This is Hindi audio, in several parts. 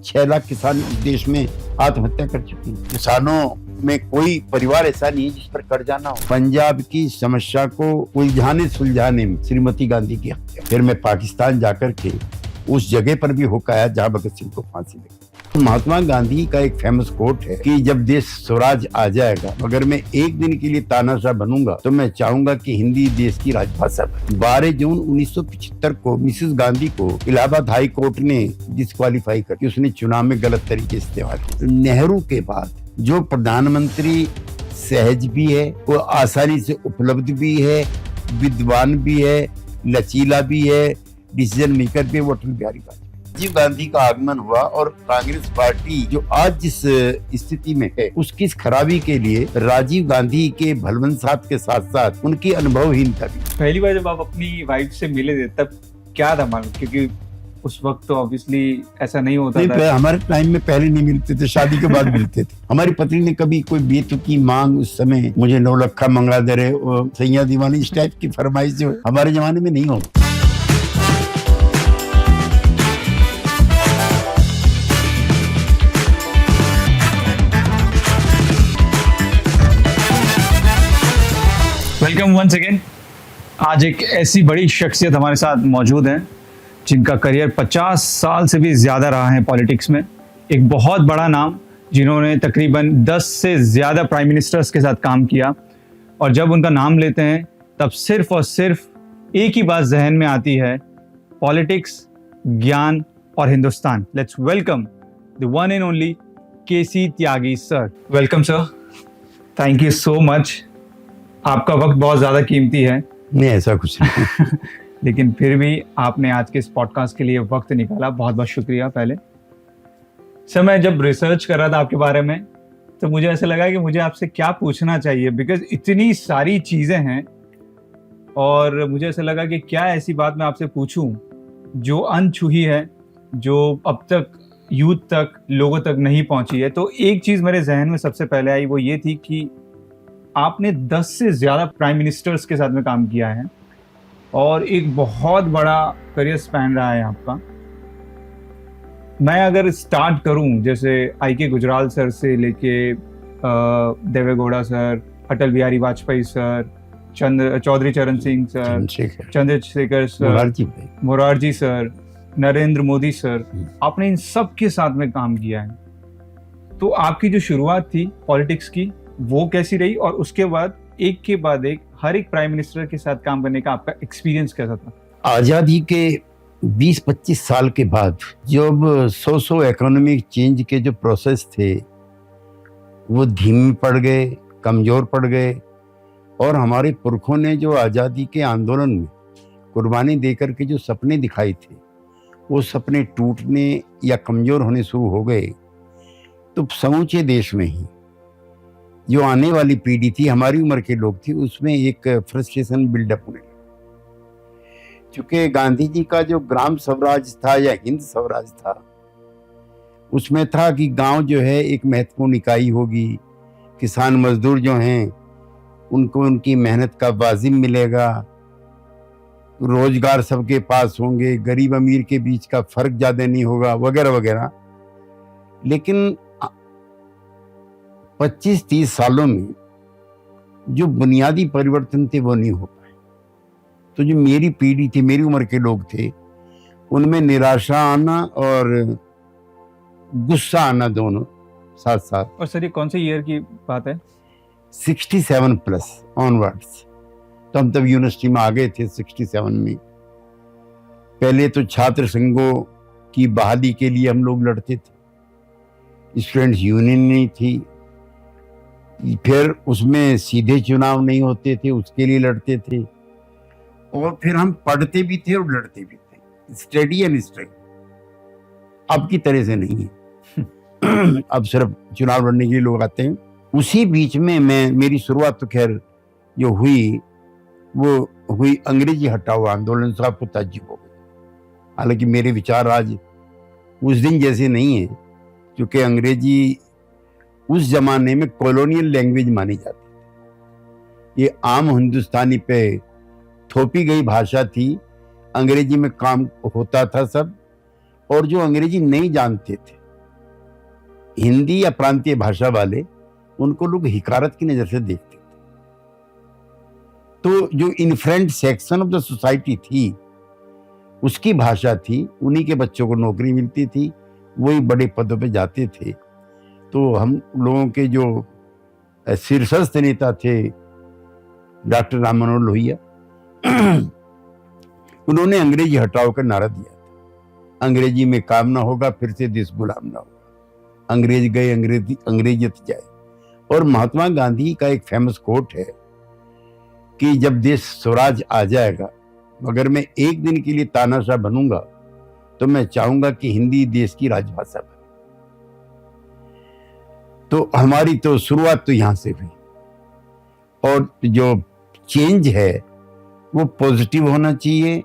6 लाख किसान इस देश में आत्महत्या कर चुके हैं। किसानों में कोई परिवार ऐसा नहीं है जिस पर कर्जा ना हो। पंजाब की समस्या को उलझाने सुलझाने में श्रीमती गांधी की हत्या। फिर मैं पाकिस्तान जाकर के उस जगह पर भी होकर आया जहां भगत सिंह को फांसी लगी। महात्मा गांधी का एक फेमस कोट है कि जब देश स्वराज आ जाएगा, अगर मैं एक दिन के लिए तानाशाह बनूंगा तो मैं चाहूंगा कि हिंदी देश की राजभाषा बने। 12 जून 1975 को मिसेस गांधी को इलाहाबाद हाई कोर्ट ने डिस्क्वालीफाई कर, उसने चुनाव में गलत तरीके से इस्तेमाल किया। नेहरू के बाद जो प्रधानमंत्री सहज भी है, वो आसानी से उपलब्ध भी है, विद्वान भी है, लचीला भी है, डिसीजन मेकर भी, वो अटल बिहारी वाजपेयी। राजीव गांधी का आगमन हुआ और कांग्रेस पार्टी जो आज जिस स्थिति में है उसकी खराबी के लिए राजीव गांधी के भलवंत साहब के साथ साथ उनकी अनुभवहीनता भी। पहली बार जब आप अपनी वाइफ से मिले थे तब क्या था मालूम, क्योंकि उस वक्त तो ऑब्वियसली ऐसा नहीं होता था। हमारे टाइम में पहले नहीं मिलते थे, शादी के बाद मिलते थे। हमारी पत्नी ने कभी कोई बेतुकी मांग, उस समय मुझे 9 लखा मंगा दे रहे, सैया दीवानी, इस टाइप की फरमाइश जो हमारे जमाने में नहीं होती। Welcome once again. आज एक ऐसी बड़ी शख्सियत हमारे साथ मौजूद हैं जिनका करियर 50 साल से भी ज़्यादा रहा है पॉलिटिक्स में। एक बहुत बड़ा नाम जिन्होंने तकरीबन 10 से ज़्यादा प्राइम मिनिस्टर्स के साथ काम किया, और जब उनका नाम लेते हैं तब सिर्फ और सिर्फ एक ही बात जहन में आती है, पॉलिटिक्स, ज्ञान और Hindustan. Let's welcome the one and only KC Tyagi sir. Welcome sir, thank you so much. आपका वक्त बहुत ज़्यादा कीमती है। नहीं, ऐसा कुछ नहीं। लेकिन फिर भी आपने आज के इस पॉडकास्ट के लिए वक्त निकाला, बहुत बहुत शुक्रिया। पहले सर, मैं जब रिसर्च कर रहा था आपके बारे में तो मुझे ऐसा लगा कि मुझे आपसे क्या पूछना चाहिए, बिकॉज इतनी सारी चीज़ें हैं, और मुझे ऐसा लगा कि क्या ऐसी बात मैं आपसे पूछूं जो अनछुई है, जो अब तक यूथ तक, लोगों तक नहीं पहुंची है। तो एक चीज़ मेरे जहन में सबसे पहले आई, वो ये थी कि आपने 10 से ज़्यादा प्राइम मिनिस्टर्स के साथ में काम किया है और एक बहुत बड़ा करियर स्पैन रहा है आपका। मैं अगर स्टार्ट करूं जैसे आई.के. गुजराल सर से लेके देवे गौड़ा सर, अटल बिहारी वाजपेयी सर, चौधरी चरण Singh sir, Chandrashekhar sir, Morarji sir, Narendra Modi sir, आपने इन सब के साथ में काम किया है। तो आपकी जो शुरुआत थी पॉलिटिक्स की वो कैसी रही, और उसके बाद एक के बाद एक हर एक प्राइम मिनिस्टर के साथ काम करने का आपका एक्सपीरियंस कैसा था? आज़ादी के 20-25 साल के बाद जब 100 इकोनॉमिक चेंज के जो प्रोसेस थे वो धीमे पड़ गए, कमज़ोर पड़ गए, और हमारे पुरखों ने जो आज़ादी के आंदोलन में कुर्बानी देकर के जो सपने दिखाए थे वो सपने टूटने या कमज़ोर होने शुरू हो गए। तो समूचे देश में ही जो आने वाली पीढ़ी थी, हमारी उम्र के लोग थी, उसमें एक फ्रस्ट्रेशन बिल्डअप होने लगा। क्योंकि गांधी जी का जो ग्राम स्वराज था या हिंद स्वराज था, उसमें था कि गांव जो है एक महत्वपूर्ण इकाई होगी, किसान मजदूर जो हैं उनको उनकी मेहनत का वाजिब मिलेगा, रोजगार सबके पास होंगे, गरीब अमीर के बीच का फर्क ज़्यादा नहीं होगा, वगैरह वगैरह। लेकिन 25-30 सालों में जो बुनियादी परिवर्तन थे वो नहीं हो पाए। तो जो मेरी पीढ़ी थी, मेरी उम्र के लोग थे, उनमें निराशा आना और गुस्सा आना दोनों साथ साथ। और सर, ये कौन से ईयर की बात है? 67 प्लस ऑनवर्ड्स। तो हम तब यूनिवर्सिटी में आ गए थे 67 में। पहले तो छात्र संघों की बहाली के लिए हम लोग लड़ते थे, स्टूडेंट्स यूनियन नहीं थी, फिर उसमें सीधे चुनाव नहीं होते थे, उसके लिए लड़ते थे, और फिर हम पढ़ते भी थे और लड़ते भी थे। Study and struggle. अब की तरह से नहीं है। अब सिर्फ चुनाव लड़ने के लिए लोग आते हैं। उसी बीच में मेरी शुरुआत तो खैर जो हुई वो हुई अंग्रेजी हटाओ आंदोलन से। आपको ताज्जुब हो गया, हालांकि मेरे विचार आज उस दिन जैसे नहीं है, क्योंकि अंग्रेजी उस जमाने में कॉलोनियल लैंग्वेज मानी जाती थी। ये आम हिंदुस्तानी पे थोपी गई भाषा थी। अंग्रेजी में काम होता था सब, और जो अंग्रेजी नहीं जानते थे हिंदी या प्रांतीय भाषा वाले उनको लोग हिकारत की नजर से देखते थे। तो जो influential section of the society थी उसकी भाषा थी, उन्हीं के बच्चों को नौकरी मिलती थी, वही बड़े पदों पे जाते थे। तो हम लोगों के जो शीर्षस्थ नेता थे डॉक्टर राम मनोहर लोहिया, उन्होंने अंग्रेजी हटाओ का नारा दिया था। अंग्रेजी में काम ना होगा, फिर से देश गुलाम ना होगा। अंग्रेज गए, अंग्रेजियत जाए। और महात्मा गांधी का एक फेमस कोट है कि जब देश स्वराज आ जाएगा, अगर मैं एक दिन के लिए तानाशाह बनूंगा तो मैं चाहूंगा कि हिंदी देश की राजभाषा बने। तो हमारी तो शुरुआत तो यहां से हुई, और जो चेंज है वो पॉजिटिव होना चाहिए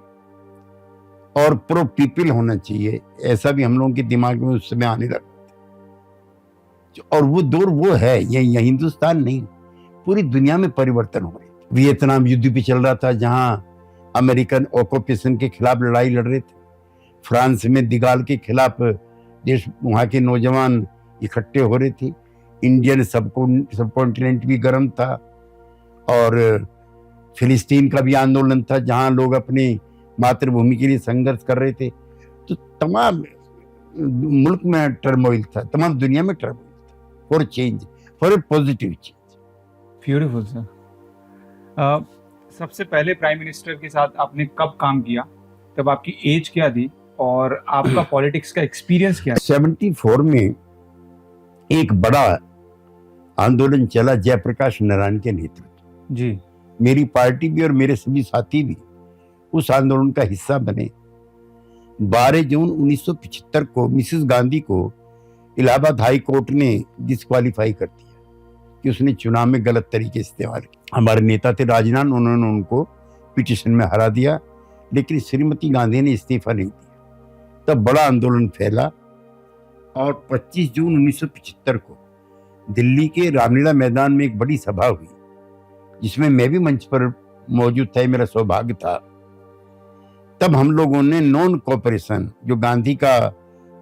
और प्रो पीपल होना चाहिए, ऐसा भी हम लोगों के दिमाग में उस समय आने लगा। और वो दौर वो है, ये हिंदुस्तान नहीं, पूरी दुनिया में परिवर्तन हो रहे थे। वियतनाम युद्ध भी चल रहा था, जहां अमेरिकन ऑक्यूपेशन के खिलाफ लड़ाई लड़ रहे थे। फ्रांस में दिगाल के खिलाफ देश, वहां के नौजवान इकट्ठे हो रहे थे। इंडियन सबकॉन्टिनेंट भी गर्म था, और फिलिस्तीन का भी आंदोलन था, जहां लोग अपनी मातृभूमि के लिए संघर्ष कर रहे थे। तो तमाम मुल्क में टर्मोइल था, तमाम दुनिया में टर्मोइल था, for change, for a positive change. Beautiful sir. सबसे पहले प्राइम मिनिस्टर के साथ आपने कब काम किया, तब आपकी एज क्या थी और आपका पॉलिटिक्स का एक्सपीरियंस क्या है? 74 में एक बड़ा आंदोलन चला जयप्रकाश नारायण के नेतृत्व। जी। मेरी पार्टी भी और मेरे सभी साथी भी उस आंदोलन का हिस्सा बने। 12 जून 1975 को मिसेस गांधी को इलाहाबाद हाई कोर्ट ने डिस्क्वालीफाई कर दिया कि उसने चुनाव में गलत तरीके से इस्तेमाल किया। हमारे नेता थे राजनान, उन्होंने उनको पिटीशन में हरा दिया, लेकिन श्रीमती गांधी ने इस्तीफा नहीं दिया। तब बड़ा आंदोलन फैला, और 25 जून 1975 को दिल्ली के रामलीला मैदान में एक बड़ी सभा हुई, जिसमें मैं भी मंच पर मौजूद था, मेरा सौभाग्य था। तब हम लोगों ने नॉन कोऑपरेशन, जो गांधी का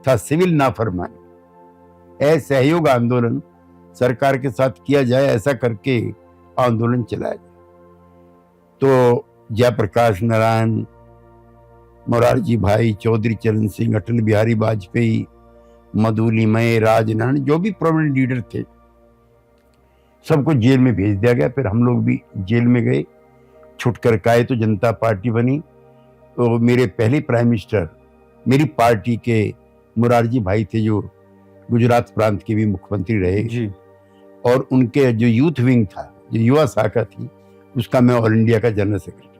था सिविल नाफरमानी, असहयोग आंदोलन सरकार के साथ किया जाए, ऐसा करके आंदोलन चलाया गया। तो जयप्रकाश नारायण, मोरारजी भाई, चौधरी चरण सिंह, अटल बिहारी वाजपेयी, मधुलिमय, राजनारायण, जो भी प्रोमिनेंट लीडर थे, सबको जेल में भेज दिया गया। फिर हम लोग भी जेल में गए, छुट कर आए तो जनता पार्टी बनी। तो मेरे पहले प्राइम मिनिस्टर मेरी पार्टी के मोरारजी भाई थे, जो गुजरात प्रांत के भी मुख्यमंत्री रहे जी। और उनके जो यूथ विंग था, जो युवा शाखा थी, उसका मैं ऑल इंडिया का जनरल सेक्रेटरी।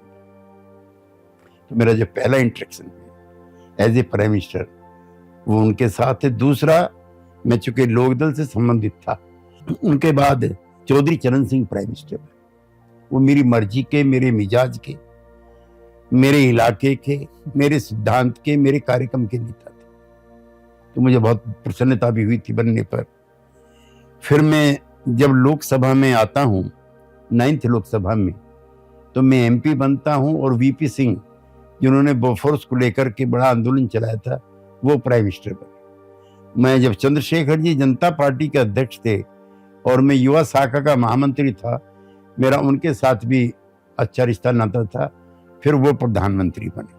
तो मेरा जो पहला interaction as a prime minister वो उनके साथ है। दूसरा, मैं चूंकि लोकदल से संबंधित था, उनके बाद चौधरी चरण सिंह प्राइम मिनिस्टर, वो मेरी मर्जी के, मेरे मिजाज के, मेरे इलाके के, मेरे सिद्धांत के, मेरे कार्यक्रम के नेता थे। तो मुझे बहुत प्रसन्नता भी हुई थी बनने पर। फिर मैं जब लोकसभा में आता हूँ, 9th लोकसभा में, तो मैं एमपी बनता हूँ, और वीपी सिंह, जिन्होंने बोफोर्स को लेकर के बड़ा आंदोलन चलाया था, वो प्राइम मिनिस्टर बने। मैं जब चंद्रशेखर जी जनता पार्टी के अध्यक्ष थे और मैं युवा शाखा का महामंत्री था, मेरा उनके साथ भी अच्छा रिश्ता नाता था। फिर वो प्रधानमंत्री बने।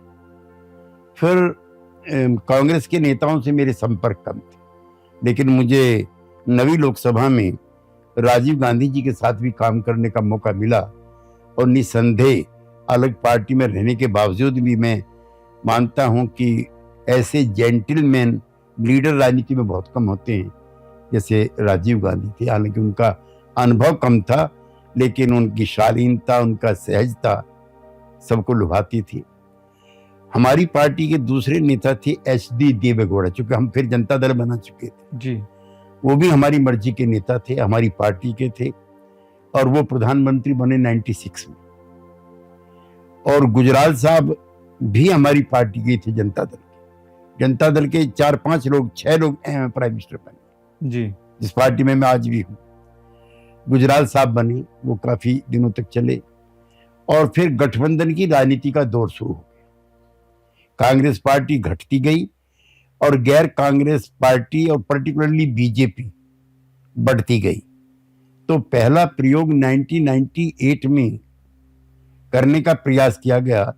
फिर कांग्रेस के नेताओं से मेरे संपर्क कम थे, लेकिन मुझे 9वीं लोकसभा में राजीव गांधी जी के साथ भी काम करने का मौका मिला। और निसंदेह अलग पार्टी में रहने के बावजूद भी मैं मानता हूं कि ऐसे जेंटलमैन लीडर राजनीति में बहुत कम होते हैं, जैसे राजीव गांधी थे। हालांकि उनका अनुभव कम था, लेकिन उनकी शालीनता, उनका सहजता सबको लुभाती थी। हमारी पार्टी के दूसरे नेता थे HD देवेगौड़ा, चूंकि हम फिर जनता दल बना चुके थे जी। वो भी हमारी मर्जी के नेता थे, हमारी पार्टी के थे, और वो प्रधानमंत्री बने 96 में। और गुजराल साहब भी हमारी पार्टी के थे, जनता दल के 4-5 लोग, 6 लोग प्राइम मिनिस्टर बने जी। जिस पार्टी में मैं आज भी हूँ। गुजराल साहब बने, वो काफी दिनों तक चले। और फिर गठबंधन की राजनीति का दौर शुरू हो गया। कांग्रेस पार्टी घटती गई और गैर कांग्रेस पार्टी और पर्टिकुलरली बीजेपी बढ़ती गई। तो पहला प्रयोग 1998 में करने का प्रयास किया गया,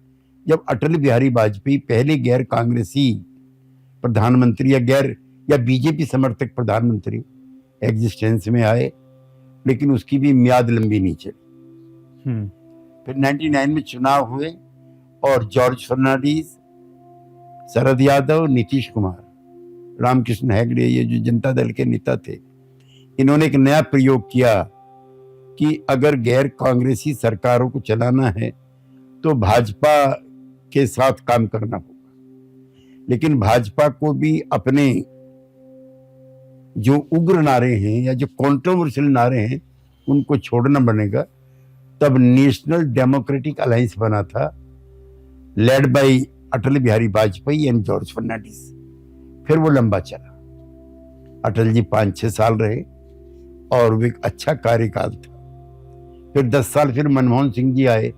जब अटल बिहारी वाजपेयी पहले गैर कांग्रेसी प्रधानमंत्री या बीजेपी समर्थक प्रधानमंत्री एग्जिस्टेंस में आए, लेकिन उसकी भी मियाद लंबी नहीं चली। फिर 99 में चुनाव हुए और जॉर्ज फर्नांडिस, शरद यादव, नीतीश कुमार, रामकृष्ण हेगड़े, ये जो जनता दल के नेता थे, इन्होंने एक नया प्रयोग किया कि अगर गैर कांग्रेसी सरकारों को चलाना है तो भाजपा के साथ काम करना होगा, लेकिन भाजपा को भी अपने जो उग्र नारे हैं या जो कंट्रोवर्शियल नारे हैं उनको छोड़ना बनेगा। तब नेशनल डेमोक्रेटिक अलायंस बना था, led by Atal Bihari Vajpayee and George Fernandes. फिर वो लंबा चला, अटल जी 5-6 साल रहे और वो एक अच्छा कार्यकाल था। फिर 10 साल फिर मनमोहन सिंह जी आए,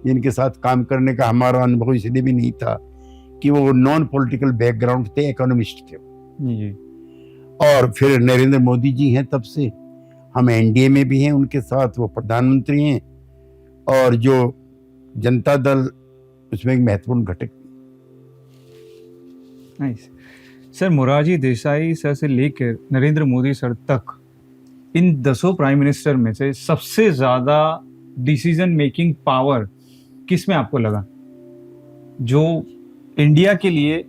जिनके साथ काम करने का हमारा अनुभव इसलिए भी नहीं था कि वो नॉन पॉलिटिकल बैकग्राउंड थे, इकोनॉमिस्ट थे। और फिर नरेंद्र मोदी जी हैं, तब से हम एनडीए में भी हैं उनके साथ, वो प्रधानमंत्री हैं और जो जनता दल उसमें एक महत्वपूर्ण घटक। Nice sir, Morarji Desai sir से लेकर नरेंद्र मोदी सर तक, इन 10 प्राइम मिनिस्टर में से सबसे ज्यादा डिसीजन मेकिंग पावर किस में आपको लगा, जो इंडिया के लिए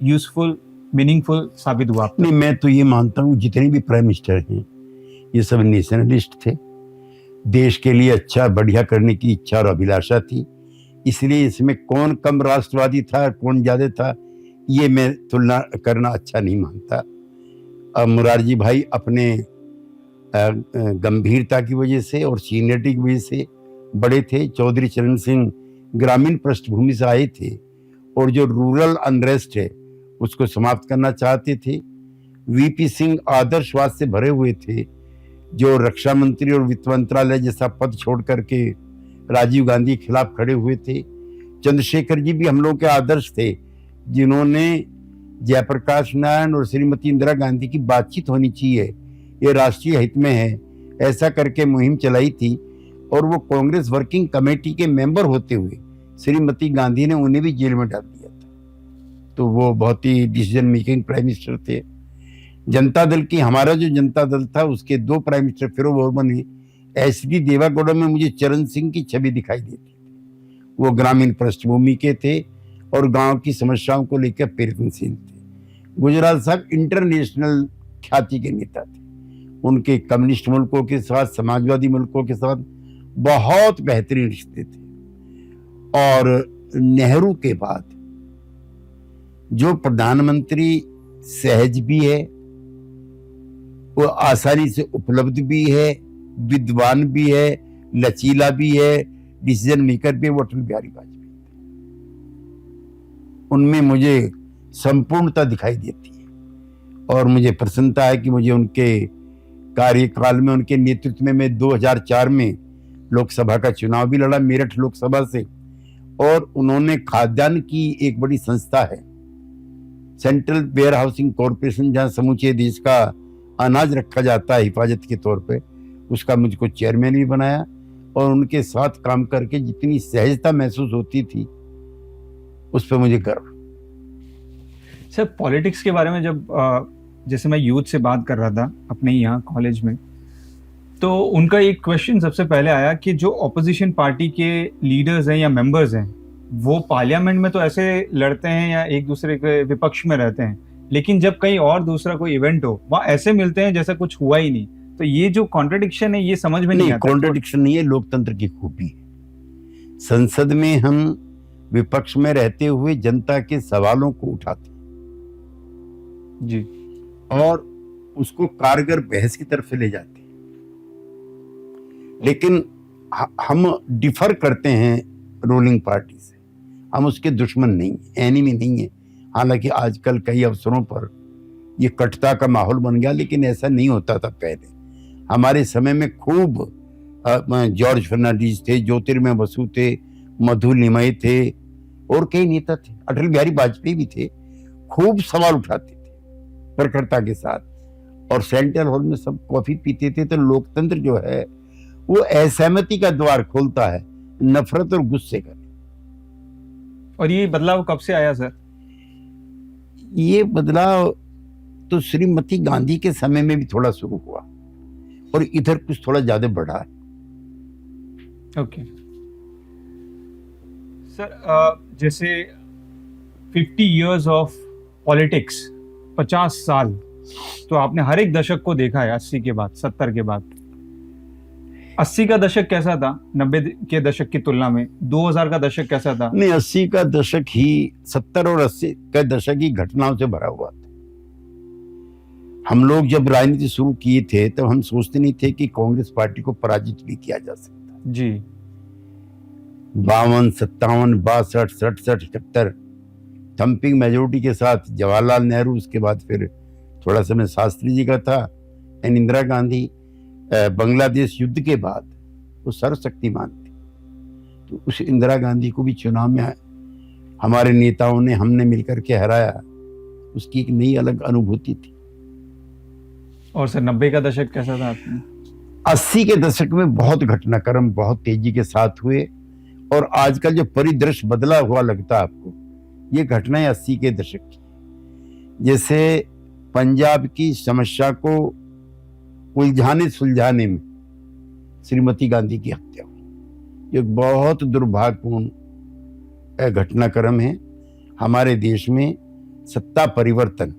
यूजफुल, मीनिंगफुल साबित हुआ? नहीं, मैं तो ये मानता हूँ जितने भी प्राइम मिनिस्टर हैं ये सब नेशनलिस्ट थे, देश के लिए अच्छा बढ़िया करने की इच्छा और अभिलाषा थी। इसलिए इसमें कौन कम राष्ट्रवादी था, कौन ज्यादा था, ये मैं तुलना करना अच्छा नहीं मानता। मोरारजी भाई अपने गंभीरता की वजह से और सीनियरिटी की वजह से बड़े थे। चौधरी चरण सिंह ग्रामीण पृष्ठभूमि से आए थे और जो रूरल अनरेस्ट है उसको समाप्त करना चाहते थे। वीपी सिंह आदर्शवाद से भरे हुए थे, जो रक्षा मंत्री और वित्त मंत्रालय जैसा पद छोड़ करके राजीव गांधी के खिलाफ खड़े हुए थे। चंद्रशेखर जी भी हम लोग के आदर्श थे, जिन्होंने जयप्रकाश नारायण और श्रीमती इंदिरा गांधी की बातचीत होनी चाहिए, ये राष्ट्रीय हित में है, ऐसा करके मुहिम चलाई थी। और वो कांग्रेस वर्किंग कमेटी के मेंबर होते हुए श्रीमती गांधी ने उन्हें भी जेल में डाल दिया था। तो वो बहुत ही डिसीजन मेकिंग प्राइम मिनिस्टर थे। जनता दल की, हमारा जो जनता दल था उसके 2 प्राइम मिनिस्टर फिरोज वर्मा ने, एचडी देवागौड़ा में मुझे चरण सिंह की छवि दिखाई देती थी। वो ग्रामीण पृष्ठभूमि के थे और गांव की समस्याओं को लेकर प्रयत्नशील थे। गुजराल साहब इंटरनेशनल ख्याति के नेता थे, उनके कम्युनिस्ट मुल्कों के साथ, समाजवादी मुल्कों के साथ बहुत बेहतरीन रिश्ते थे। और नेहरू के बाद जो प्रधानमंत्री सहज भी है, वो आसानी से उपलब्ध भी है, विद्वान भी है, लचीला भी है, डिसीजन मेकर भी, वो अटल बिहारी वाजपेयी। उनमें मुझे संपूर्णता दिखाई देती है और मुझे प्रसन्नता है कि मुझे उनके कार्यकाल में, उनके नेतृत्व में मैं 2004 में लोकसभा का चुनाव भी लड़ा मेरठ लोकसभा से। और उन्होंने खाद्यान्न की एक बड़ी संस्था है, सेंट्रल वेयर हाउसिंग कॉरपोरेशन, जहाँ समूचे देश का अनाज रखा जाता है हिफाजत के तौर पे, उसका मुझको चेयरमैन भी बनाया। और उनके साथ काम करके जितनी सहजता महसूस होती थी, उस पर मुझे गर्व। सर, पॉलिटिक्स के बारे में जब जैसे मैं यूथ से बात कर रहा था अपने यहाँ कॉलेज में, तो उनका एक क्वेश्चन सबसे पहले आया कि जो ऑपोजिशन पार्टी के लीडर्स हैं या मेंबर्स हैं, वो पार्लियामेंट में तो ऐसे लड़ते हैं या एक दूसरे के विपक्ष में रहते हैं, लेकिन जब कहीं और दूसरा कोई इवेंट हो वहाँ ऐसे मिलते हैं जैसा कुछ हुआ ही नहीं। तो ये जो कॉन्ट्रडिक्शन है ये समझ में नहीं आता। कॉन्ट्रडिक्शन नहीं है, लोकतंत्र की खूबी है। संसद में हम विपक्ष में रहते हुए जनता के सवालों को उठाते जी और उसको कारगर बहस की तरफ ले जाते हैं, लेकिन हम डिफर करते हैं रूलिंग पार्टी से। हम उसके दुश्मन नहीं, एनिमी नहीं है। हालांकि आजकल कई अवसरों पर ये कटता का माहौल बन गया, लेकिन ऐसा नहीं होता था पहले। हमारे समय में खूब जॉर्ज फर्नांडिस थे, ज्योतिर्मय बसु थे, मधु लिमय थे और कई नेता थे, अटल बिहारी वाजपेयी भी थे। खूब सवाल उठाते थे प्रखरता के साथ, और सेंट्रल हॉल में सब कॉफी पीते थे। तो लोकतंत्र जो है वो असहमति का द्वार खोलता है, नफरत और गुस्से का। और ये बदलाव कब से आया सर? ये बदलाव तो श्रीमती गांधी के समय में भी थोड़ा शुरू हुआ, और इधर कुछ थोड़ा ज्यादा बढ़ा है। ओके सर, जैसे 50 years ऑफ पॉलिटिक्स, 50 साल, तो आपने हर एक दशक को देखा है, 80 के बाद, 70 के बाद। 80 का दशक कैसा था 90 के दशक की तुलना में? 2000 का दशक कैसा था? नहीं, 80 का दशक ही 70 और 80 का दशक ही घटनाओं से भरा हुआ था। हम लोग जब राजनीति शुरू किए थे तब हम सोचते नहीं थे कि कांग्रेस पार्टी को पराजित भी किया जा सकता जी। 52, 57, 62, 67, 78 थम्पिंग मेजोरिटी के साथ जवाहरलाल नेहरू, उसके बाद फिर थोड़ा समय शास्त्री जी का था, एंड इंदिरा गांधी। बांग्लादेश युद्ध के बाद वो सर्वशक्तिमान थी, तो उस इंदिरा गांधी को भी चुनाव में हमारे नेताओं ने, हमने मिलकर के हराया। उसकी एक नई अलग अनुभूति थी। और सर 90 का दशक कैसा था आपने? 80 के दशक में बहुत घटनाक्रम बहुत तेजी के साथ हुए, और आजकल जो परिदृश्य बदला हुआ लगता है आपको, ये घटनाएं 80 के दशक की। जैसे पंजाब की समस्या को उलझाने सुलझाने में श्रीमती गांधी की हत्या हुई। एक बहुत दुर्भाग्यपूर्ण घटनाक्रम है। हमारे देश में सत्ता परिवर्तन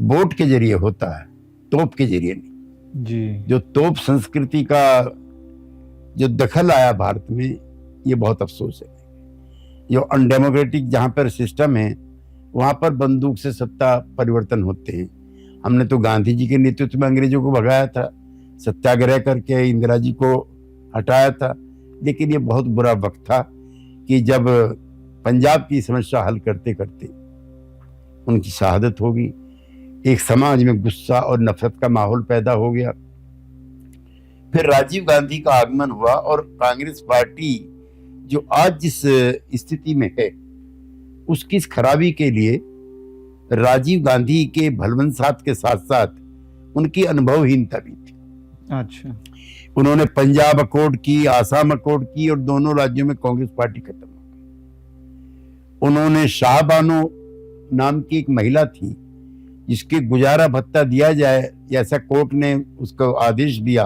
वोट के जरिए होता है, तोप के जरिए नहीं। जी। जो तोप संस्कृति का जो दखल आया भारत में, ये बहुत अफसोस है। जो अनडेमोक्रेटिक जहां पर सिस्टम है, वहां पर बंदूक से सत्ता परिवर्तन होते हैं। हमने तो गांधी जी के नेतृत्व में अंग्रेजों को भगाया था, सत्याग्रह करके इंदिरा जी को हटाया था। लेकिन ये बहुत बुरा वक्त था कि जब पंजाब की समस्या हल करते करते उनकी शहादत होगी। एक समाज में गुस्सा और नफरत का माहौल पैदा हो गया। फिर राजीव गांधी का आगमन हुआ, और कांग्रेस पार्टी जो आज जिस स्थिति में है, उसकी इस खराबी के लिए राजीव गांधी के भलवंसात के साथ साथ उनकी अनुभवहीनता भी थी। अच्छा। उन्होंने पंजाब अकॉर्ड की, आसाम अकॉर्ड की, और दोनों राज्यों में कांग्रेस पार्टी खत्म हो गई। उन्होंने शाहबानो नाम की एक महिला थी, जिसके गुजारा भत्ता दिया जाए, ऐसा कोर्ट ने उसको आदेश दिया,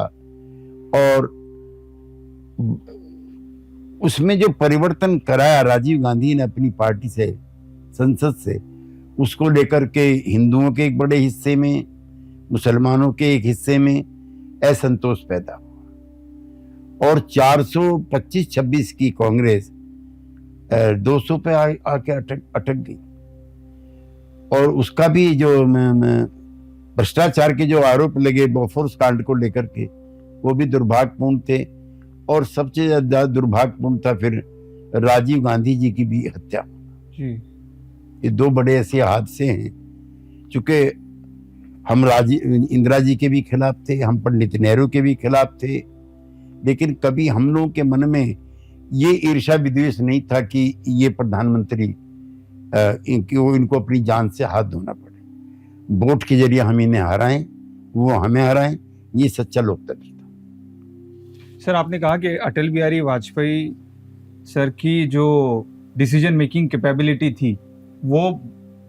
और उसमें जो परिवर्तन कराया राजीव गांधी ने अपनी पार्टी से, संसद से, उसको लेकर के हिंदुओं के एक बड़े हिस्से में, मुसलमानों के एक हिस्से में असंतोष पैदा हुआ, और 425-26 की कांग्रेस 200 पे आके अटक गई। और उसका भी जो भ्रष्टाचार के जो आरोप लगे बोफोर्स कांड को लेकर के, वो भी दुर्भाग्यपूर्ण थे। और सबसे ज्यादा दुर्भाग्यपूर्ण था फिर राजीव गांधी जी की भी हत्या। जी। ये दो बड़े ऐसे हादसे हैं। चूंकि हम इंदिरा जी के भी खिलाफ थे, हम पंडित नेहरू के भी खिलाफ थे, लेकिन कभी हम लोगों के मन में ये ईर्ष्या विद्वेष नहीं था कि ये प्रधानमंत्री इनको अपनी जान से हाथ धोना पड़े। वोट के जरिए हम इन्हें हराएं, वो हमें हराएं, ये सच्चा लोकतंत्र था। सर, आपने कहा कि अटल बिहारी वाजपेयी सर की जो डिसीजन मेकिंग कैपेबिलिटी थी वो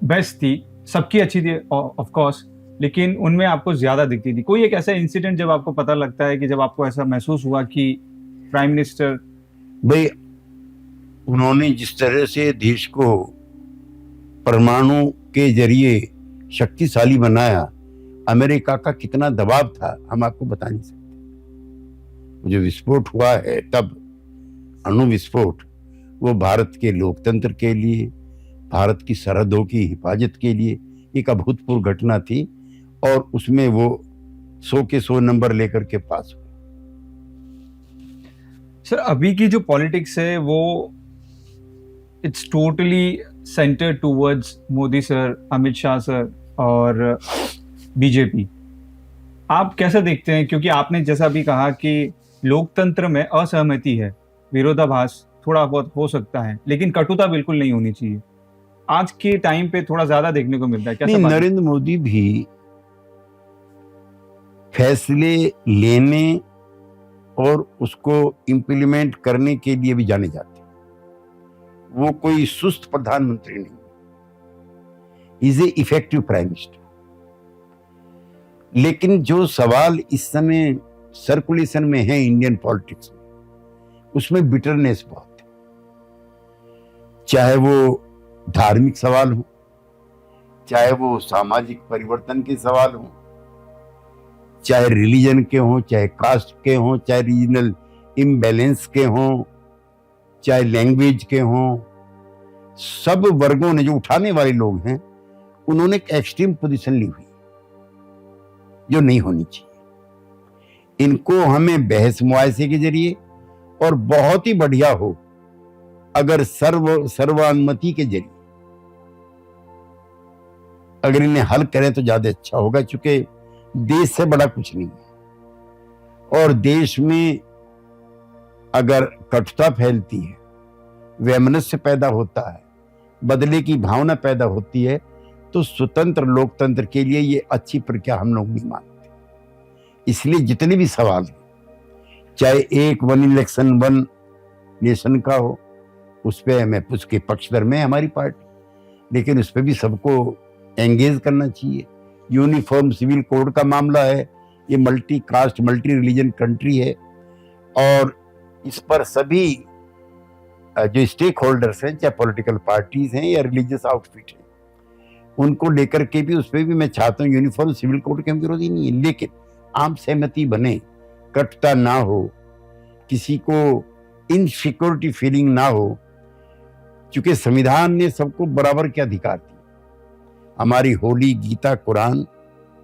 बेस्ट थी, सबकी अच्छी थी ऑफ कोर्स, लेकिन उनमें आपको ज्यादा दिखती थी। कोई एक ऐसा इंसिडेंट जब आपको पता लगता है कि जब आपको ऐसा महसूस हुआ कि प्राइम मिनिस्टर भाई, उन्होंने जिस तरह से देश को परमाणु के जरिए शक्तिशाली बनाया, अमेरिका का कितना दबाव था हम आपको बता नहीं सकते। जो विस्फोट हुआ है तब, अणु विस्फोट, वो भारत के लोकतंत्र के लिए, भारत की सरहदों की हिफाजत के लिए एक अभूतपूर्व घटना थी, और उसमें वो 100 के 100 नंबर लेकर के पास हुए। सर, अभी की जो पॉलिटिक्स है वो it's totally centred towards Modi sir, Amit Shah sir और बीजेपी। आप कैसे देखते हैं? क्योंकि आपने जैसा भी कहा कि लोकतंत्र में असहमति है, विरोधाभास थोड़ा बहुत हो सकता है, लेकिन कटुता बिल्कुल नहीं होनी चाहिए। आज के टाइम पे थोड़ा ज्यादा देखने को मिलता है। क्या नहीं, सब बात है? नरेंद्र मोदी भी फैसले लेने और उसको इम्प्लीमेंट करने के लिए भी जाने जाते हैं। वो कोई सुस्त प्रधानमंत्री नहीं, is a effective prime minister. लेकिन जो सवाल इस समय सर्कुलेशन में है इंडियन पॉलिटिक्स में, उसमें बिटरनेस बहुत है। चाहे वो धार्मिक सवाल हो, चाहे वो सामाजिक परिवर्तन के सवाल हो, चाहे रिलीजन के हों, चाहे कास्ट के हों, चाहे रीजनल इम्बैलेंस के हों, चाहे लैंग्वेज के हों, सब वर्गों ने, जो उठाने वाले लोग हैं, उन्होंने एक एक्सट्रीम पोजीशन ली हुई जो नहीं होनी चाहिए। इनको हमें बहस मुआयसे के जरिए, और बहुत ही बढ़िया हो अगर सर्वानुमति के जरिए अगर इन्हें हल करें तो ज्यादा अच्छा होगा, क्योंकि देश से बड़ा कुछ नहीं है। और देश में अगर कटुता फैलती है, वैमनस्य पैदा होता है, बदले की भावना पैदा होती है, तो स्वतंत्र लोकतंत्र के लिए ये अच्छी प्रक्रिया हम लोग नहीं मानते। इसलिए जितने भी सवाल हैं, चाहे एक वन इलेक्शन वन नेशन का हो, उस पर मैं उसके पक्षधर में हमारी पार्टी, लेकिन उस पर भी सबको एंगेज करना चाहिए। यूनिफॉर्म सिविल कोड का मामला है, ये multi caste multi religion country है, और इस पर सभी जो स्टेक होल्डर्स हैं, चाहे पॉलिटिकल पार्टीज हैं या रिलीजियस आउटफिट है, उनको लेकर के भी, उस पर भी मैं चाहता हूँ यूनिफॉर्म सिविल कोड के हम विरोधी नहीं है, लेकिन आम सहमति बने, कटता ना हो, किसी को इनसिक्योरिटी फीलिंग ना हो, क्योंकि संविधान ने सबको बराबर के अधिकार दिए। हमारी होली गीता, कुरान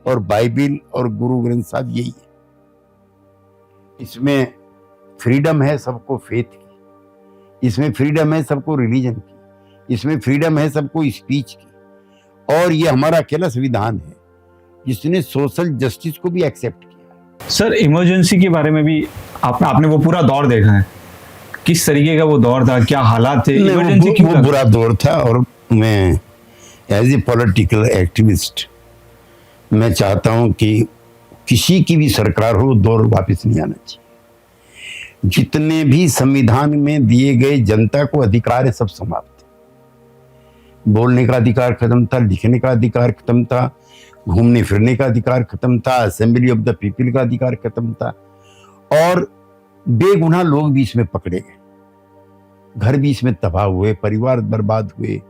और बाइबिल और गुरु ग्रंथ साहब यही है। इसमें फ्रीडम है सबको फेथ की, इसमें फ्रीडम है सबको रिलीजन की, इसमें फ्रीडम है सबको स्पीच की, और ये हमारा अकेला संविधान है जिसने सोशल जस्टिस को भी एक्सेप्ट किया। सर, इमरजेंसी के बारे में भी आपने वो पूरा दौर देखा है, किस तरीके का वो दौर था, क्या हालात थे, इमरजेंसी क्यों वो बुरा दौर था। और मैं एज ए पॉलिटिकल एक्टिविस्ट मैं चाहता हूं कि किसी की भी सरकार हो, दौर वापस नहीं आना चाहिए। जितने भी संविधान में दिए गए जनता को अधिकार है, सब समाप्त है। बोलने का अधिकार खत्म था, लिखने का अधिकार खत्म था, घूमने फिरने का अधिकार खत्म था, असेंबली ऑफ द पीपल का अधिकार खत्म था, और बेगुनाह लोग भी इसमें पकड़े गए, घर भी इसमें तबाह हुए, परिवार बर्बाद हुए,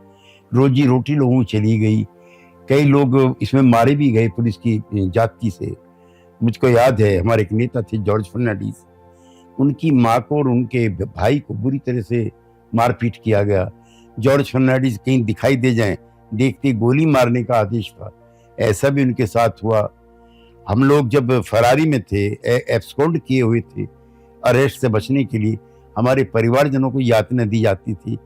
रोजी रोटी लोगों की चली गई, कई लोग इसमें मारे भी गए पुलिस की जाति से। मुझको याद है, हमारे एक नेता थे जॉर्ज फर्नांडिस, उनकी माँ को और उनके भाई को बुरी तरह से मारपीट किया गया। जॉर्ज फर्नांडिस कहीं दिखाई दे जाएं, देखते गोली मारने का आदेश था, ऐसा भी उनके साथ हुआ। हम लोग जब फरारी में थे, एब्सकॉन्ड किए हुए थे, अरेस्ट से बचने के लिए हमारे परिवारजनों को यातना दी जाती थी,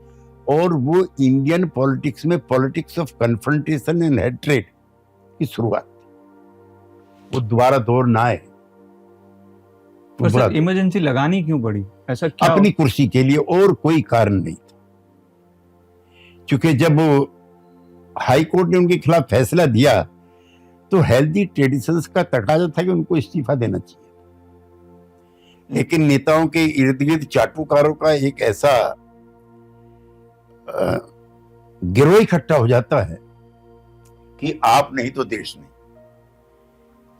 और वो इंडियन पॉलिटिक्स में politics of confrontation and hatred की शुरुआत थी। वो दोबारा दौर ना आए। तो सर, इमरजेंसी लगानी क्यों पड़ी, ऐसा क्या? अपनी कुर्सी के लिए, और कोई कारण नहीं था। क्योंकि जब हाई कोर्ट ने उनके खिलाफ फैसला दिया, तो हेल्दी ट्रेडिशंस का तकाजा था कि उनको इस्तीफा देना चाहिए। लेकिन नेताओं के इर्द गिर्द चाटुकारों का एक ऐसा गिरोह इकट्ठा हो जाता है कि आप नहीं तो देश नहीं।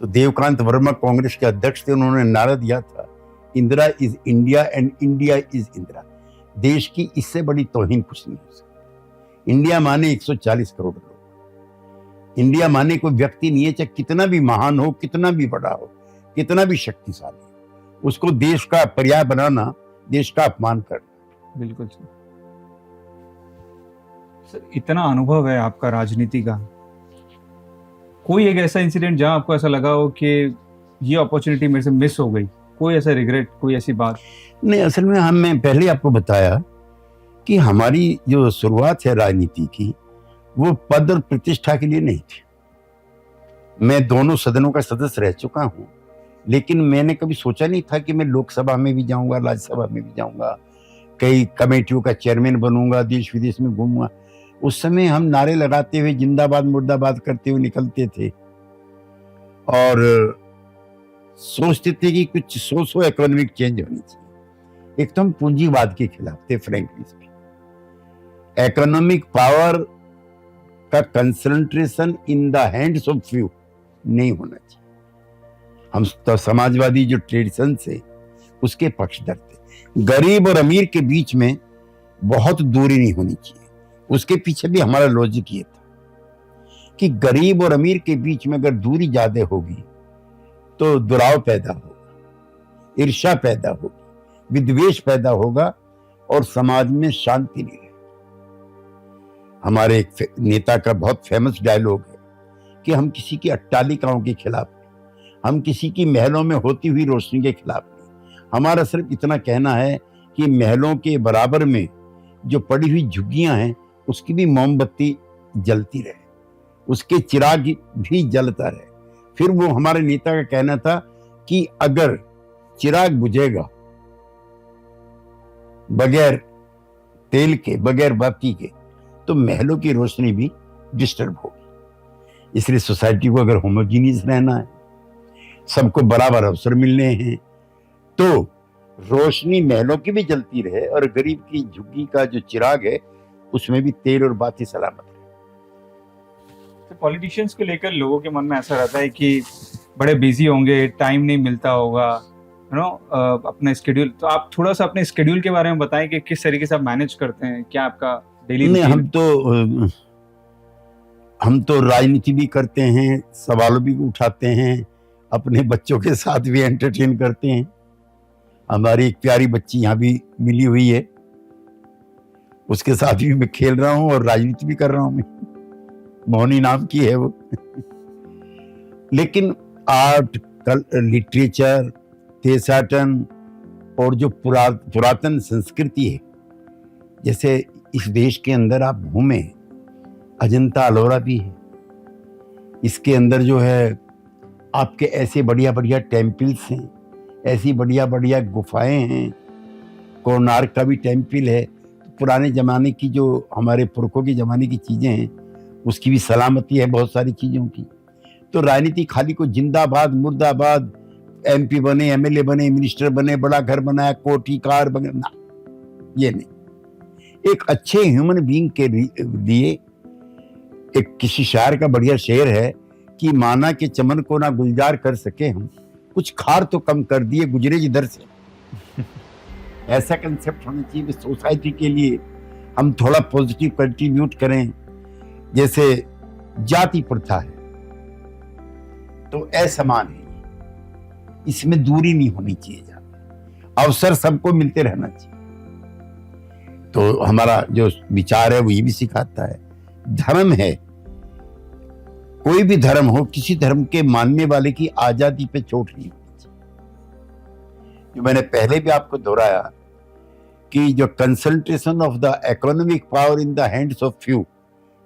तो देवकांत वर्मा कांग्रेस के अध्यक्ष थे, उन्होंने नारा दिया था, Indira is India and India is Indira. देश की इससे बड़ी तौहीन कुछ नहीं हो सकती। इंडिया माने 140 करोड़ लोग, इंडिया माने कोई व्यक्ति नहीं है, चाहे कितना भी महान हो, कितना भी बड़ा हो, कितना भी शक्तिशाली हो, उसको देश का पर्याय बनाना, देश का अपमान करना। बिल्कुल सर। इतना अनुभव है आपका राजनीति का, कोई एक ऐसा इंसिडेंट जहां आपको ऐसा लगा हो कि ये अपॉर्चुनिटी मेरे से मिस हो गई, कोई ऐसा रिग्रेट, कोई ऐसी बात? नहीं, असल में मैं पहले आपको बताया कि हमारी जो शुरुआत है राजनीति की, वो पद और प्रतिष्ठा के लिए नहीं थी। मैं दोनों सदनों का सदस्य रह चुका हूं, लेकिन मैंने कभी सोचा नहीं था कि मैं लोकसभा में भी जाऊंगा, राज्यसभा में भी जाऊंगा, कई कमेटियों का चेयरमैन बनूंगा, देश विदेश में घूमूंगा। उस समय हम नारे लगाते हुए जिंदाबाद मुर्दाबाद करते हुए निकलते थे और सोचते थे कि कुछ सोशो इकोनॉमिक चेंज होनी चाहिए। एक तो हम पूंजीवाद के खिलाफ थे, फ्रैंकली स्पीकिंग। इकोनॉमिक पावर का concentration in the hands of few नहीं होना चाहिए। हम तो समाजवादी जो ट्रेडिशन से उसके पक्षधर थे। गरीब और अमीर के बीच में बहुत दूरी नहीं होनी चाहिए। उसके पीछे भी हमारा लॉजिक ये था कि गरीब और अमीर के बीच में अगर दूरी ज्यादा होगी तो दुराव पैदा होगा, ईर्ष्या पैदा होगी, विद्वेष पैदा होगा और समाज में शांति नहीं रहेगी। हमारे एक नेता का बहुत फेमस डायलॉग है कि हम किसी की अट्टालिकाओं के खिलाफ नहीं, हम किसी की महलों में होती हुई रोशनी के खिलाफ नहीं। हमारा सिर्फ इतना कहना है कि महलों के बराबर में जो पड़ी हुई झुग्गियां हैं उसकी भी मोमबत्ती जलती रहे, उसके चिराग भी जलता रहे। फिर वो हमारे नेता का कहना था कि अगर चिराग बुझेगा बगैर तेल के, बगैर बाती के, तो महलों की रोशनी भी डिस्टर्ब होगी। इसलिए सोसाइटी को अगर होमोजीनियस रहना है, सबको बराबर अवसर मिलने हैं, तो रोशनी महलों की भी जलती रहे और गरीब की झुग्गी का जो चिराग है उसमें भी तेल और बाती सलामत रहे। तो पॉलिटिशियंस को लेकर लोगों के मन में ऐसा रहता है कि बड़े बिजी होंगे, टाइम नहीं मिलता होगा, यू नो, अपना स्केड्यूल। तो आप थोड़ा सा अपने स्केड्यूल के बारे में बताएं कि किस तरीके से आप मैनेज करते हैं, क्या आपका डेली नहीं, हम तो राजनीति भी करते हैं, सवालों भी उठाते हैं, अपने बच्चों के साथ भी एंटरटेन करते हैं। हमारी एक प्यारी बच्ची यहाँ भी मिली हुई है, उसके साथ भी मैं खेल रहा हूँ और राजनीति भी कर रहा हूँ। मैं मोहनी नाम की है वो। लेकिन आर्ट, लिटरेचर, देशाटन और जो पुरातन संस्कृति है, जैसे इस देश के अंदर आप घूमे, अजंता अलोरा भी है, इसके अंदर जो है आपके ऐसे बढ़िया बढ़िया टेम्पल्स हैं, ऐसी बढ़िया बढ़िया गुफाएं हैं, कोणार्क का भी टेम्पल है। पुराने ज़माने की जो हमारे पुरखों के ज़माने की चीज़ें हैं उसकी भी सलामती है बहुत सारी चीज़ों की। तो राजनीति खाली को जिंदाबाद मुर्दाबाद, MP बने, MLA बने, मिनिस्टर बने, बड़ा घर बनाया, कोठी कार बने, ना, ये नहीं। एक अच्छे ह्यूमन बीइंग के लिए एक किसी शायर का बढ़िया शेर है कि माना के चमन को ना गुलजार कर सके हम, कुछ खार तो कम कर दिए गुजरे जिधर से। ऐसा कंसेप्ट होना चाहिए कि सोसाइटी के लिए हम थोड़ा पॉजिटिव कंट्रीब्यूट करें। जैसे जाति प्रथा है तो असमान है, इसमें दूरी नहीं होनी चाहिए, अवसर सबको मिलते रहना चाहिए। तो हमारा जो विचार है वो ये भी सिखाता है, धर्म है, कोई भी धर्म हो, किसी धर्म के मानने वाले की आजादी पे चोट नहीं होनी चाहिए। जो मैंने पहले भी आपको दोहराया कि जो concentration of the economic power in the hands of few,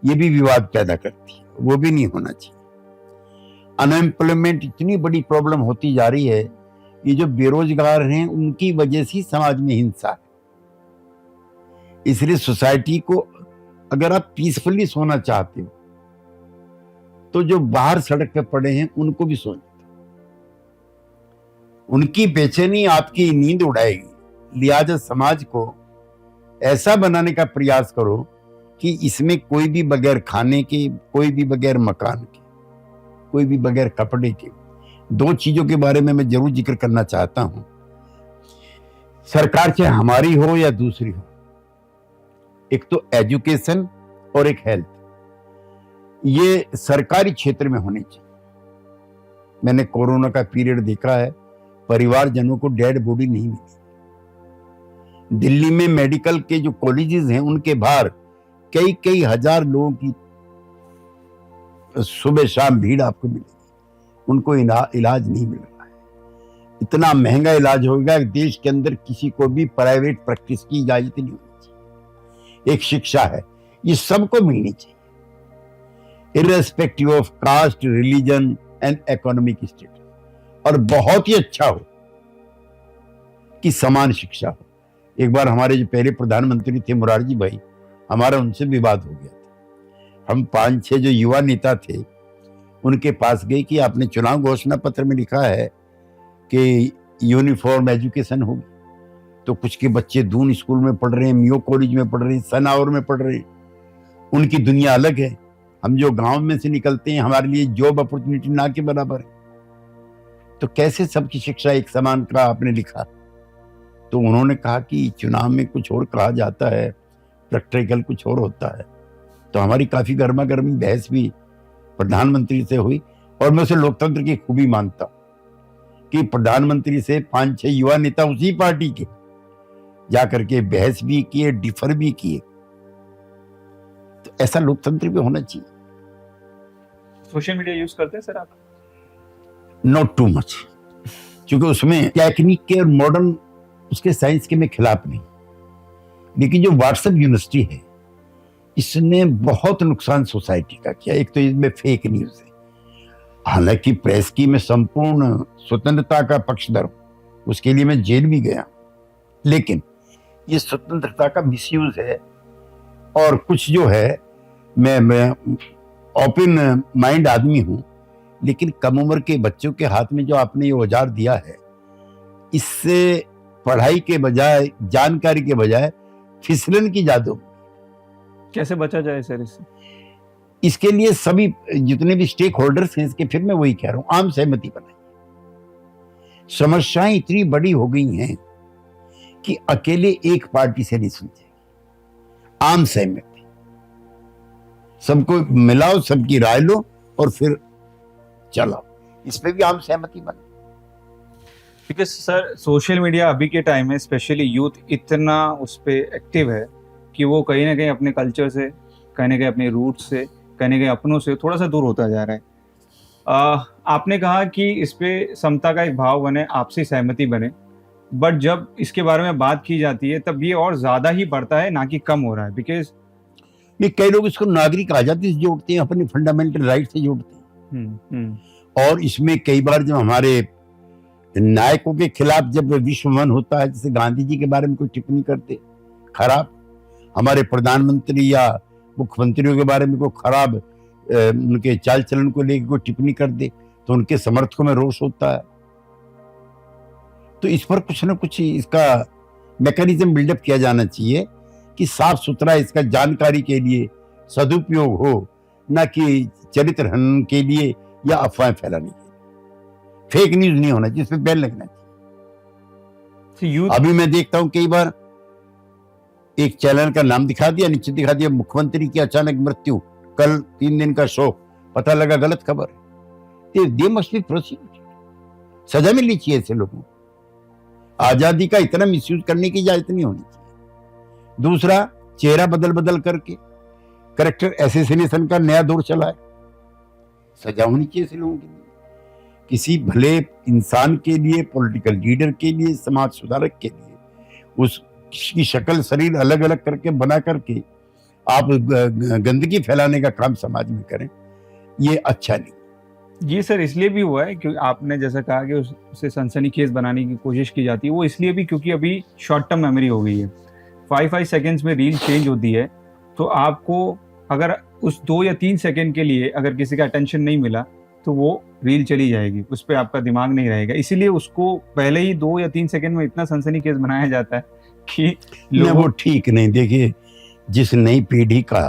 ये भी विवाद पैदा करती है, वो भी नहीं होना चाहिए। अनएम्प्लॉयमेंट इतनी बड़ी प्रॉब्लम होती जा रही है, ये जो बेरोजगार हैं उनकी वजह से समाज में हिंसा है। इसलिए सोसाइटी को अगर आप पीसफुली सोना चाहते हो तो जो बाहर सड़क पे पड़े हैं उनको भी सोने दो, उनकी बेचैनी आपकी नींद उड़ाएगी। लिहाजा समाज को ऐसा बनाने का प्रयास करो कि इसमें कोई भी बगैर खाने के, कोई भी बगैर मकान के, कोई भी बगैर कपड़े के। दो चीजों के बारे में मैं जरूर जिक्र करना चाहता हूं, सरकार चाहे हमारी हो या दूसरी हो, एक तो एजुकेशन और एक हेल्थ, ये सरकारी क्षेत्र में होनी चाहिए। मैंने कोरोना का पीरियड देखा है, परिवारजनों को डेड बॉडी नहीं मिली। दिल्ली में मेडिकल के जो कॉलेजेस हैं उनके बाहर कई कई हजार लोगों की सुबह शाम भीड़ आपको मिलेगी, उनको इलाज नहीं मिल रहा है। इतना महंगा इलाज होगा कि देश के अंदर किसी को भी प्राइवेट प्रैक्टिस की इजाजत नहीं होनी चाहिए। एक शिक्षा है, ये सबको मिलनी चाहिए, irrespective of caste, religion and economic status. और बहुत ही अच्छा हो कि समान शिक्षा हो। एक बार हमारे जो पहले प्रधानमंत्री थे मोरारजी भाई, हमारा उनसे विवाद हो गया था। हम 5-6 जो युवा नेता थे उनके पास गए कि आपने चुनाव घोषणा पत्र में लिखा है कि यूनिफॉर्म एजुकेशन होगी, तो कुछ के बच्चे दून स्कूल में पढ़ रहे हैं, मियो कॉलेज में पढ़ रहे हैं, सनावर में पढ़ रहे हैं, उनकी दुनिया अलग है। हम जो गांव में से निकलते हैं हमारे लिए जॉब अपॉर्चुनिटी ना के बराबर है। तो कैसे सबकी शिक्षा एक समान का आपने लिखा? तो उन्होंने कहा कि चुनाव में कुछ और कहा जाता है, प्रैक्टिकल कुछ और होता है। तो हमारी काफी गर्मा गर्मी बहस भी प्रधानमंत्री से हुई, और मैं उसे लोकतंत्र की खूबी मानता हूं कि प्रधानमंत्री से 5-6 युवा नेता उसी पार्टी के जाकर के बहस भी किए, डिफर भी किए। तो ऐसा लोकतंत्र भी होना चाहिए। सोशल मीडिया यूज करते हैं सर आप? नॉट टू मच, क्योंकि उसमें टेक्निक के और मॉडर्न उसके साइंस के मैं खिलाफ नहीं, लेकिन जो व्हाट्सएप यूनिवर्सिटी है इसने बहुत नुकसान सोसाइटी का किया। एक तो इसमें फेक न्यूज है, हालांकि प्रेस की मैं संपूर्ण स्वतंत्रता का पक्षधर हूं, उसके लिए मैं जेल भी गया, लेकिन ये स्वतंत्रता का मिसयूज है। और कुछ जो है, मैं ओपन माइंड आदमी हूं, लेकिन कम उम्र के बच्चों के हाथ में जो आपने ये औजार दिया है, इससे पढ़ाई के बजाय, जानकारी के बजाय फिसलन की जादू। कैसे बचा जाए सर इससे? इसके लिए सभी जितने भी स्टेक होल्डर्स हैं इसके, फिर मैं वही कह रहा हूं, आम सहमति बनाइए। समस्याएं इतनी बड़ी हो गई हैं कि अकेले एक पार्टी से नहीं सुलझेगी, आम सहमति, सबको मिलाओ, सबकी राय लो और फिर चलाओ, इस पे भी आम सहमति बने। बिकॉज सर सोशल मीडिया अभी के टाइम में स्पेशली यूथ इतना उस पर एक्टिव है कि वो कहीं ना कहीं अपने कल्चर से, कहीं ना कहीं अपने रूट से, कहीं ना कहीं अपनों से थोड़ा सा दूर होता जा रहा है। आपने कहा कि इस पे समता का एक भाव बने, आपसी सहमति बने, बट जब इसके बारे में बात की जाती है तब ये और ज्यादा ही बढ़ता है, ना कि कम हो रहा है। बिकॉज ये कई लोग इसको नागरिक आजादी से जोड़ते हैं, अपने फंडामेंटल राइट से जोड़ते हैं। और इसमें कई बार जब हमारे नायकों के खिलाफ जब विश्वमन होता है, जैसे गांधी जी के बारे में कोई टिप्पणी करते खराब, हमारे प्रधानमंत्री या मुख्यमंत्रियों के बारे में कोई खराब उनके चाल चलन को लेकर कोई टिप्पणी कर दे, तो उनके समर्थकों में रोष होता है। तो इस पर कुछ ना कुछ इसका मैकेनिज्म बिल्डअप किया जाना चाहिए कि साफ सुथरा इसका जानकारी के लिए सदुपयोग हो, ना कि चरित्र हनन के लिए या अफवाहें फैलाने के लिए। फेक न्यूज नहीं होना चाहिए, इस पर बैन लगना चाहिए। अभी मैं देखता हूं कई बार एक चैनल का नाम दिखा दिया, नीचे दिखा दिया मुख्यमंत्री की अचानक मृत्यु, कल 3 दिन का शोक, पता लगा गलत खबर है। दे मस्ट बी प्रोसिक्यूटेड, सजा मिलनी चाहिए ऐसे लोगों को। आजादी का इतना मिसयूज करने की इजाजत नहीं होनी चाहिए। दूसरा, चेहरा बदल बदल करके कैरेक्टर एसेसिनेशन का नया दौर चला है, सजा होनी चाहिए ऐसे लोगों के लिए। किसी भले इंसान के लिए, पॉलिटिकल लीडर के लिए, समाज सुधारक के लिए, उसकी शक्ल शरीर अलग अलग करके बना करके आप गंदगी फैलाने का काम समाज में करें, ये अच्छा नहीं। जी सर, इसलिए भी हुआ है क्योंकि आपने जैसा कहा कि उसे सनसनीखेज बनाने की कोशिश की जाती है, वो इसलिए भी क्योंकि अभी शॉर्ट टर्म मेमोरी हो गई है। 5 सेकेंड्स में रील चेंज होती है, तो आपको अगर उस 2 या 3 सेकेंड के लिए अगर किसी का अटेंशन नहीं मिला तो वो रील चली जाएगी, उस पर आपका दिमाग नहीं रहेगा। इसीलिए उसको पहले ही 2 या 3 सेकेंड में इतना सनसनीखेज बनाया जाता है कि वो ठीक नहीं। देखिए, जिस नई पीढ़ी का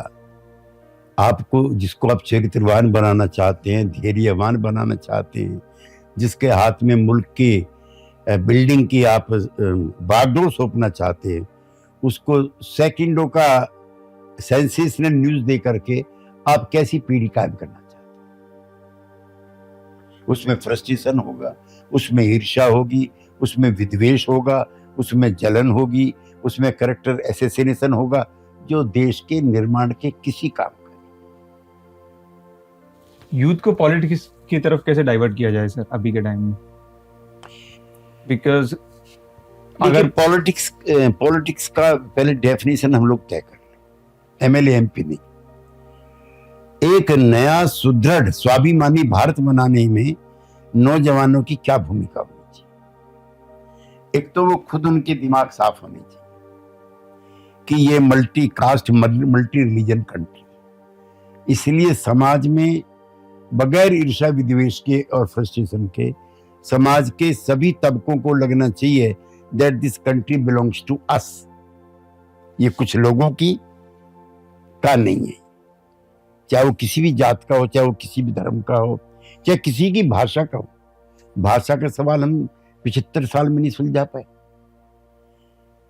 आपको, जिसको आप चरित्रवान बनाना चाहते हैं, धैर्यवान बनाना चाहते हैं, जिसके हाथ में मुल्क की बिल्डिंग की आप बागडोर सौंपना चाहते हैं, उसको सेकंडों का सेंसेशनल न्यूज दे करके आप कैसी पीढ़ी कायम करना चाहते हैं? उसमें फ्रस्ट्रेशन होगा, उसमें ईर्ष्या होगी, उसमें विद्वेष होगा, उसमें जलन होगी, उसमें कैरेक्टर एसेसिनेशन होगा, जो देश के निर्माण के किसी काम का। यूथ को पॉलिटिक्स की तरफ कैसे डाइवर्ट किया जाए सर अभी के टाइम में? बिकॉज अगर पॉलिटिक्स का पहले डेफिनेशन हम लोग तय कर लें, एमएलए एमपी नहीं। एक नया सुदृढ़ स्वाभिमानी भारत बनाने में नौजवानों की क्या भूमिका होनी चाहिए? एक तो वो खुद, उनके दिमाग साफ होने चाहिए कि ये multi caste, multi religion country, इसलिए समाज में बगैर ईर्ष्या विद्वेष के और फ्रस्ट्रेशन के समाज के सभी तबकों को लगना चाहिए that this country belongs to us. ये कुछ लोगों की का नहीं है, चाहे वो किसी भी जात का हो, चाहे वो किसी भी धर्म का हो, चाहे किसी की भाषा का हो। भाषा का सवाल हम 75 साल में नहीं सुलझा पाए।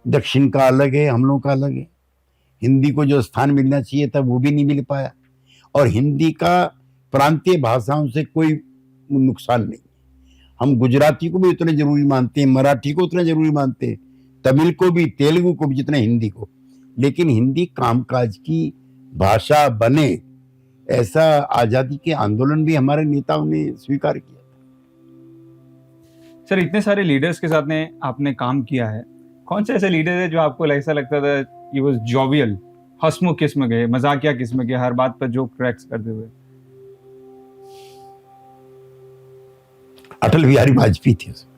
दक्षिण का अलग है, हम लोगों का अलग है। हिंदी को जो स्थान मिलना चाहिए था वो भी नहीं मिल पाया, और हिंदी का प्रांतीय भाषाओं से कोई नुकसान नहीं। हम गुजराती को भी उतना जरूरी मानते हैं, मराठी को उतना जरूरी मानते हैं, तमिल को भी, तेलुगु को भी जितना हिंदी को। लेकिन हिंदी कामकाज की भाषा बने, ऐसा आजादी के आंदोलन भी हमारे नेताओं ने स्वीकार किया। सर, इतने सारे लीडर्स के साथ ने आपने काम किया है, कौन से ऐसे लीडर है जो आपको ऐसा लगता था ये वाज जॉवियल, हंसमुख किस्म के, मजाकिया किस्म के, हर बात पर जोक क्रैक्स करते हुए? अटल बिहारी वाजपेयी थे उसमें,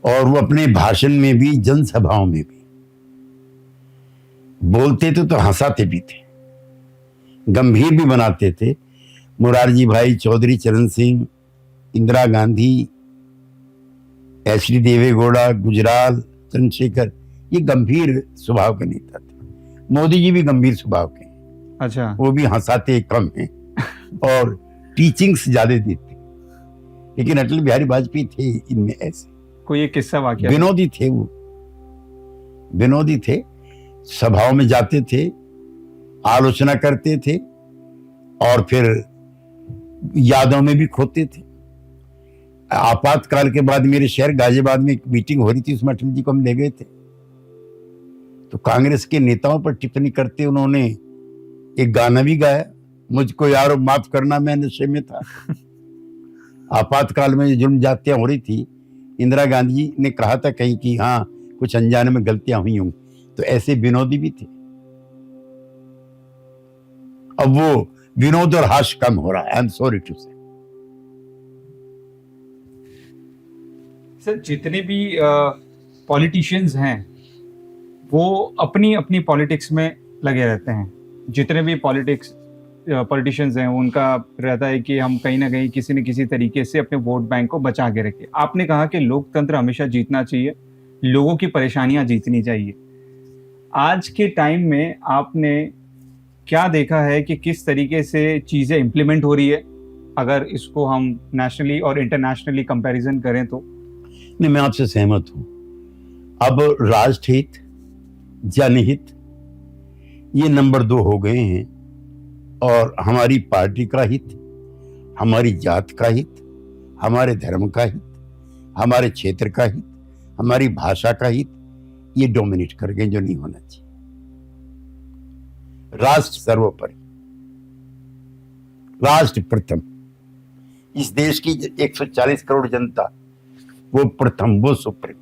और वो अपने भाषण में भी, जनसभाओं में भी बोलते थे तो हंसाते भी थे, गंभीर भी बनाते थे। मुरारजी भाई, चौधरी चरण सिंह, इंदिरा गांधी, एच.डी. देवेगौड़ा, गुजराल, चंद्रशेखर, ये गंभीर स्वभाव के नेता थे। मोदी जी भी गंभीर स्वभाव के हैं। अच्छा। वो भी हंसाते कम हैं और टीचिंग्स ज्यादा देते। लेकिन अटल बिहारी वाजपेयी थे इनमें ऐसे। कोई एक किस्सा वाकया? विनोदी थे वो, विनोदी थे, सभाओं में जाते थे, आलोचना करते थे और फिर यादों में भी खोते थे। आपातकाल के बाद मेरे शहर गाजियाबाद में एक मीटिंग हो रही थी, उसमें अटल जी को हम ले गए थे। तो कांग्रेस के नेताओं पर टिप्पणी करते उन्होंने एक गाना भी गाया, मुझको यारो माफ करना मैं नशे में था। आपातकाल में जुर्म जातियां हो रही थी, इंदिरा गांधी जी ने कहा था कहीं कि हाँ कुछ अनजाने में गलतियां हुई होंगी। तो ऐसे विनोदी भी थे। अब वो विनोद और हास्य कम हो रहा है, आई एम सॉरी टू से। सर, जितने भी पॉलिटिशियंस हैं वो अपनी अपनी पॉलिटिक्स में लगे रहते हैं। जितने भी पॉलिटिशियंस हैं उनका रहता है कि हम कहीं ना कहीं किसी न किसी तरीके से अपने वोट बैंक को बचा के रखें। आपने कहा कि लोकतंत्र हमेशा जीतना चाहिए, लोगों की परेशानियां जीतनी चाहिए। आज के टाइम में आपने क्या देखा है कि किस तरीके से चीज़ें इम्प्लीमेंट हो रही है, अगर इसको हम नेशनली और इंटरनेशनली कंपैरिजन करें तो? नहीं, मैं आपसे सहमत हूं। अब राष्ट्रहित, जनहित, ये नंबर 2 हो गए हैं, और हमारी पार्टी का हित, हमारी जात का हित, हमारे धर्म का हित, हमारे क्षेत्र का हित, हमारी भाषा का हित, ये डोमिनेट कर गए, जो नहीं होना चाहिए। राष्ट्र सर्वोपरि, राष्ट्र प्रथम। इस देश की 140 करोड़ जनता, वो प्रथम, वो सुप्रीम।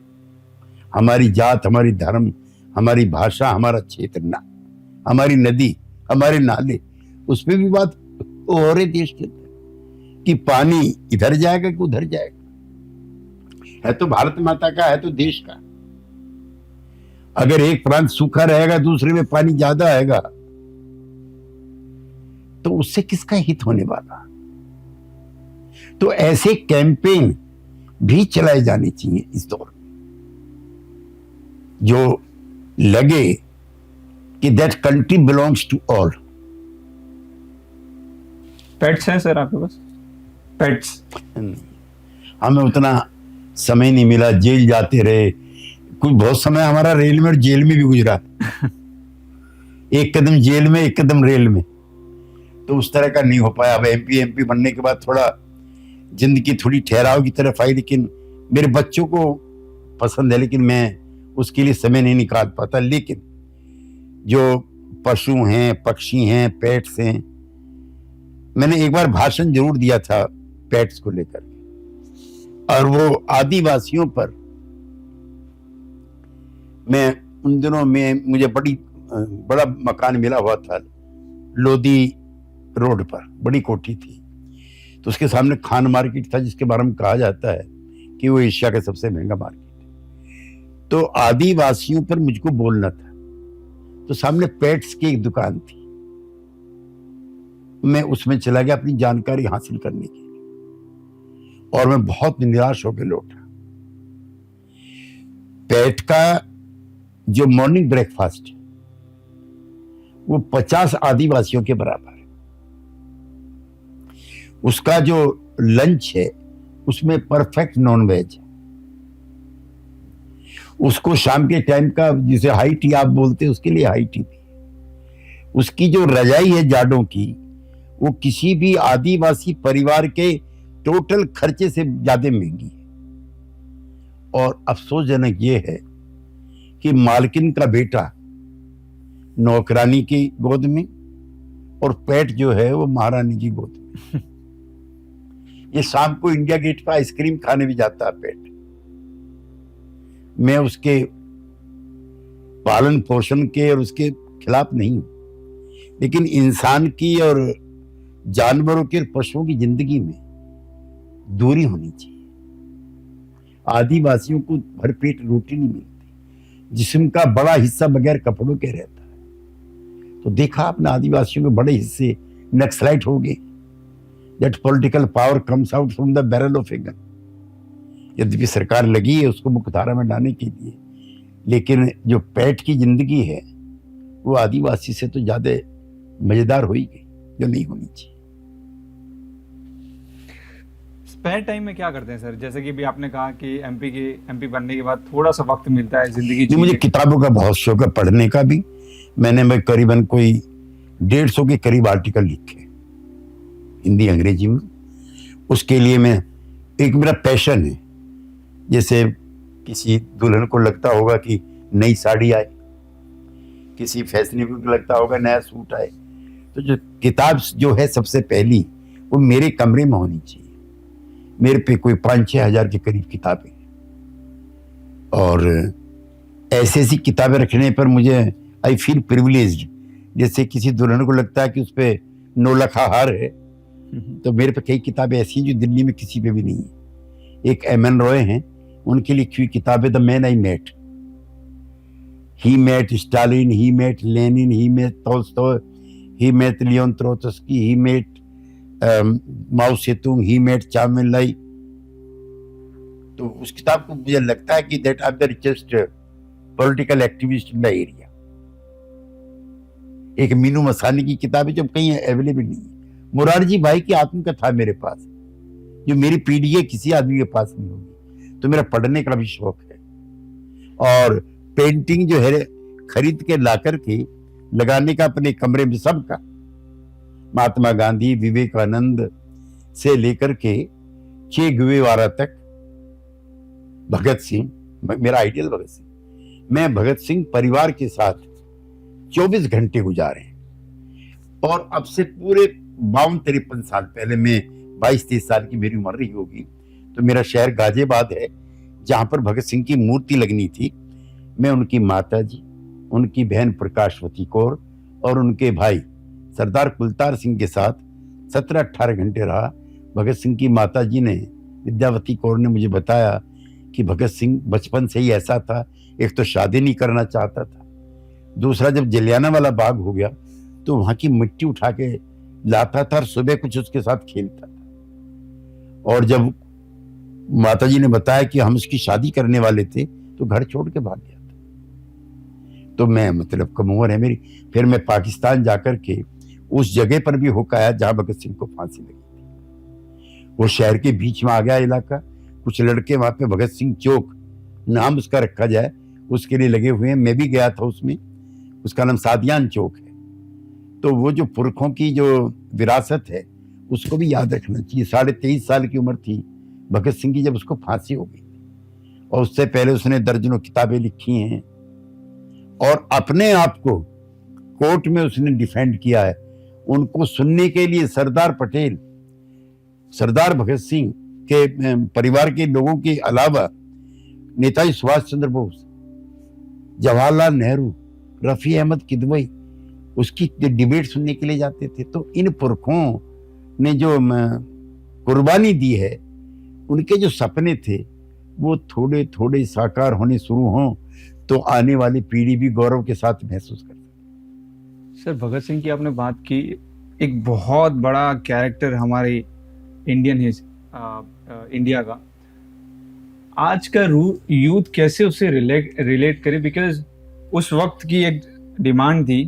हमारी जात, हमारी धर्म, हमारी भाषा, हमारा क्षेत्र, ना हमारी नदी, हमारे नाले, उस पर भी बात हो रही देश के अंदर कि पानी इधर जाएगा कि उधर जाएगा। है तो भारत माता का, है तो देश का। अगर एक प्रांत सूखा रहेगा, दूसरे में पानी ज्यादा आएगा, तो उससे किसका हित होने वाला? तो ऐसे कैंपेन भी चलाए जाने चाहिए इस दौर में, जो लगे कि that country belongs to all. Pets हैं सर आपके पास? पेट्स? हमें उतना समय नहीं मिला, जेल जाते रहे, कुछ बहुत समय हमारा रेल में और जेल में भी गुजरा। एक कदम जेल में, एक कदम रेल में, तो उस तरह का नहीं हो पाया। अब एमपी बनने के बाद थोड़ा जिंदगी थोड़ी ठहराव की तरफ आई, लेकिन मेरे बच्चों को पसंद है, लेकिन मैं उसके लिए समय नहीं निकाल पाता। लेकिन जो पशु हैं, पक्षी हैं, पेट्स हैं, मैंने एक बार भाषण जरूर दिया था पेट्स को लेकर, और वो आदिवासियों पर। मैं उन दिनों में, मुझे बड़ा मकान मिला हुआ था लोधी रोड पर, बड़ी कोठी थी, तो उसके सामने खान मार्केट था, जिसके बारे में कहा जाता है कि वो एशिया का सबसे महंगा मार्केट है। तो आदिवासियों पर मुझको बोलना था, तो सामने पेट्स की एक दुकान थी, मैं उसमें चला गया अपनी जानकारी हासिल करने के लिए, और मैं बहुत निराश होकर लौटा। पेट का जो मॉर्निंग ब्रेकफास्ट है वो 50 आदिवासियों के बराबर है। उसका जो लंच है उसमें परफेक्ट नॉन वेज है। उसको शाम के टाइम का जिसे हाई टी आप बोलते हैं उसके लिए हाई टी भी। उसकी जो रजाई है जाड़ों की वो किसी भी आदिवासी परिवार के टोटल खर्चे से ज्यादा महंगी है। और अफसोसजनक ये है कि मालकिन का बेटा नौकरानी की गोद में और पेट जो है वो महारानी की गोद में। ये शाम को इंडिया गेट पर आइसक्रीम खाने भी जाता है पेट। मैं उसके पालन पोषण के और उसके खिलाफ नहीं हूं, लेकिन इंसान की और जानवरों के पशुओं की जिंदगी में दूरी होनी चाहिए। आदिवासियों को भरपेट रोटी नहीं मिलती, जिस्म का बड़ा हिस्सा बगैर कपड़ों के रहता है। तो देखा आपने आदिवासियों के बड़े हिस्से नक्सलाइट हो गए। That political power comes out from the barrel of a gun. यद्यपि सरकार लगी है उसको मुख्यधारा में लाने के लिए, लेकिन जो पेट की जिंदगी है वो आदिवासी से तो ज्यादा मजेदार हो ही गई, जो नहीं होनी चाहिए। स्पेयर टाइम में क्या करते हैं सर? जैसे कि भी आपने कहा कि एमपी बनने के बाद थोड़ा सा वक्त मिलता है जिंदगी जी, मुझे किताबों का बहुत शौक है, पढ़ने का भी। मैं करीबन कोई 150 के करीब आर्टिकल लिखे हिंदी अंग्रेजी में। उसके लिए मैं एक मेरा पैशन है। जैसे किसी दुल्हन को लगता होगा कि नई साड़ी आए, किसी फैशनेबल को लगता होगा नया सूट आए, तो जो किताब जो है सबसे पहली वो मेरे कमरे में होनी चाहिए। मेरे पे कोई 5-6 हजार के करीब किताबें हैं, और ऐसी किताबें रखने पर मुझे आई फील प्रिविलेज्ड। जैसे किसी दुल्हन को लगता है कि उस पर 9 लाखा हार है, तो मेरे पे कई किताबें ऐसी हैं जो दिल्ली में किसी पे भी नहीं है। एक एम.एन. रॉय हैं, उनकी लिखी हुई किताब है the man I met. He met Stalin, he met Lenin, he met Tolstoy, he met Leon Trotsky, he met Mao Tsetung, he met Chou En Lai. तो उस किताब को मुझे लगता है कि that are the richest political activist in the area. एक मीनू मसानी की किताब है जो कहीं अवेलेबल नहीं है। मुरारजी भाई की आत्मकथा मेरे पास, जो मेरी पीढ़ी है किसी आदमी के पास नहीं होगी। तो मेरा पढ़ने का भी शौक है, और पेंटिंग जो है खरीद के ला करके लगाने का अपने कमरे में सबका, महात्मा गांधी, विवेकानंद से लेकर के चे गुवेवारा तक, भगत सिंह, मेरा आइडियल भगत सिंह। मैं भगत सिंह परिवार के साथ 24 घंटे गुजारे हैं। और अब से पूरे 52-53 साल पहले, मैं 22-23 साल की मेरी उम्र रही होगी, तो मेरा शहर गाजियाबाद है जहां पर भगत सिंह की मूर्ति लगनी थी। मैं उनकी माता जी, उनकी बहन प्रकाशवती कौर और उनके भाई सरदार कुलतार सिंह के साथ 17-18 घंटे रहा। भगत सिंह की माता जी ने, विद्यावती कौर ने मुझे बताया कि भगत सिंह बचपन से ही ऐसा था, एक तो शादी नहीं करना चाहता था, दूसरा जब जलियांवाला बाग हो गया तो वहां की मिट्टी उठा के लाता था और सुबह कुछ उसके साथ खेलता था। और जब माताजी ने बताया कि हम उसकी शादी करने वाले थे तो घर छोड़ के भाग गया था। तो मैं मतलब कम उम्र है मेरी, फिर मैं पाकिस्तान जाकर के उस जगह पर भी होकर आया जहां भगत सिंह को फांसी लगी थी। वो शहर के बीच में आ गया इलाका। कुछ लड़के वहां पे भगत सिंह चौक नाम उसका रखा जाए उसके लिए लगे हुए हैं। मैं भी गया था उसमें, उसका नाम सादियान चौक है। तो वो जो पुरखों की जो विरासत है उसको भी याद रखना चाहिए। 23.5 साल की उम्र थी भगत सिंह की जब उसको फांसी हो गई, और उससे पहले उसने दर्जनों किताबें लिखी हैं और अपने आप को कोर्ट में उसने डिफेंड किया है। उनको सुनने के लिए सरदार पटेल, सरदार भगत सिंह के परिवार के लोगों के अलावा नेताजी सुभाष चंद्र बोस, जवाहरलाल नेहरू, रफी अहमद किदवई उसकी डिबेट सुनने के लिए जाते थे। तो इन पुरखों ने जो कुर्बानी दी है, उनके जो सपने थे वो थोड़े थोड़े साकार होने शुरू हों तो आने वाली पीढ़ी भी गौरव के साथ महसूस कर। सर, भगत सिंह की आपने बात की, एक बहुत बड़ा कैरेक्टर हमारे इंडिया का, आज का यूथ कैसे उससे रिलेट करे? बिकॉज उस वक्त की एक डिमांड थी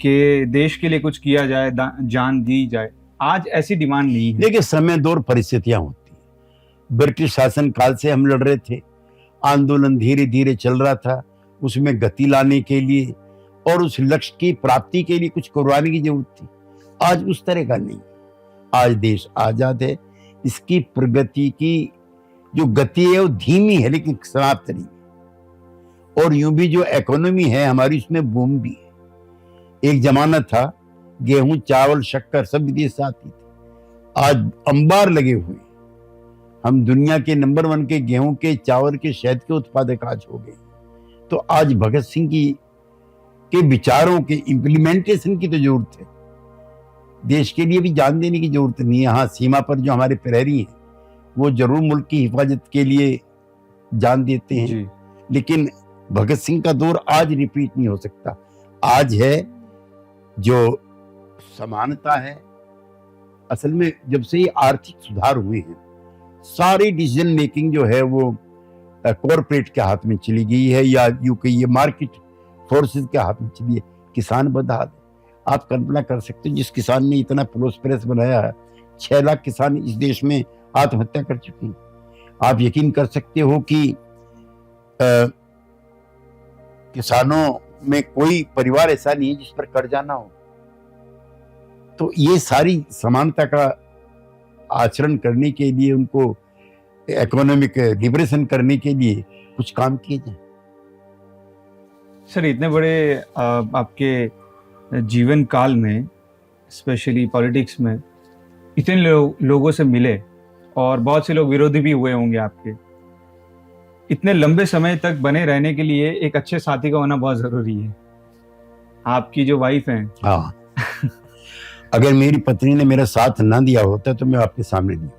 कि देश के लिए कुछ किया जाए, जान दी जाए। आज ऐसी डिमांड नहीं है। देखिए, समय दौर परिस्थितियां होती हैं। ब्रिटिश शासन काल से हम लड़ रहे थे, आंदोलन धीरे धीरे चल रहा था, उसमें गति लाने के लिए और उस लक्ष्य की प्राप्ति के लिए कुछ कुर्बानी की जरूरत थी। आज उस तरह का नहीं। आज देश आजाद है, इसकी प्रगति की जो गति है वो धीमी है लेकिन समाप्त नहीं है। और यूं भी जो इकोनॉमी है हमारी, उसमें बूम भी है। एक जमाना था गेहूं, चावल, शक्कर सब विदेश से आती थी, आज अंबार लगे हुए। हम दुनिया के नंबर 1 के गेहूं के, चावल के, शहद के उत्पादक आज हो गए। तो आज भगत सिंह के विचारों के इम्प्लीमेंटेशन की तो जरूरत है। देश के लिए भी जान देने की जरूरत नहीं है। हाँ, सीमा पर जो हमारे प्रहरी हैं वो जरूर मुल्क की हिफाजत के लिए जान देते हैं जी। लेकिन भगत सिंह का दौर आज रिपीट नहीं हो सकता। आज है जो समानता है। असल में जब से ये आर्थिक सुधार हुए हैं, सारी डिसीजन मेकिंग जो है वो कॉरपोरेट के हाथ में चली गई है, या यूं कहिए मार्केट फोर्सेस के हाथ में चली है। किसान बदहाल है। आप कल्पना कर सकते हो, जिस किसान ने इतना प्रोस्पेरस बनाया है, 6 लाख किसान इस देश में आत्महत्या कर चुके हैं। आप यकीन कर सकते हो कि किसानों में कोई परिवार ऐसा नहीं है जिस पर कर्जा ना हो। तो ये सारी समानता का आचरण करने के लिए, उनको इकोनॉमिक लिबरेशन करने के लिए कुछ काम किए जाए। सर, इतने बड़े आपके जीवन काल में, स्पेशली पॉलिटिक्स में, इतने लोगों से मिले और बहुत से लोग विरोधी भी हुए होंगे आपके। इतने लंबे समय तक बने रहने के लिए एक अच्छे साथी का होना बहुत जरूरी है। आपकी जो वाइफ है, हाँ, अगर मेरी पत्नी ने मेरा साथ ना दिया होता तो मैं आपके सामने नहीं होता।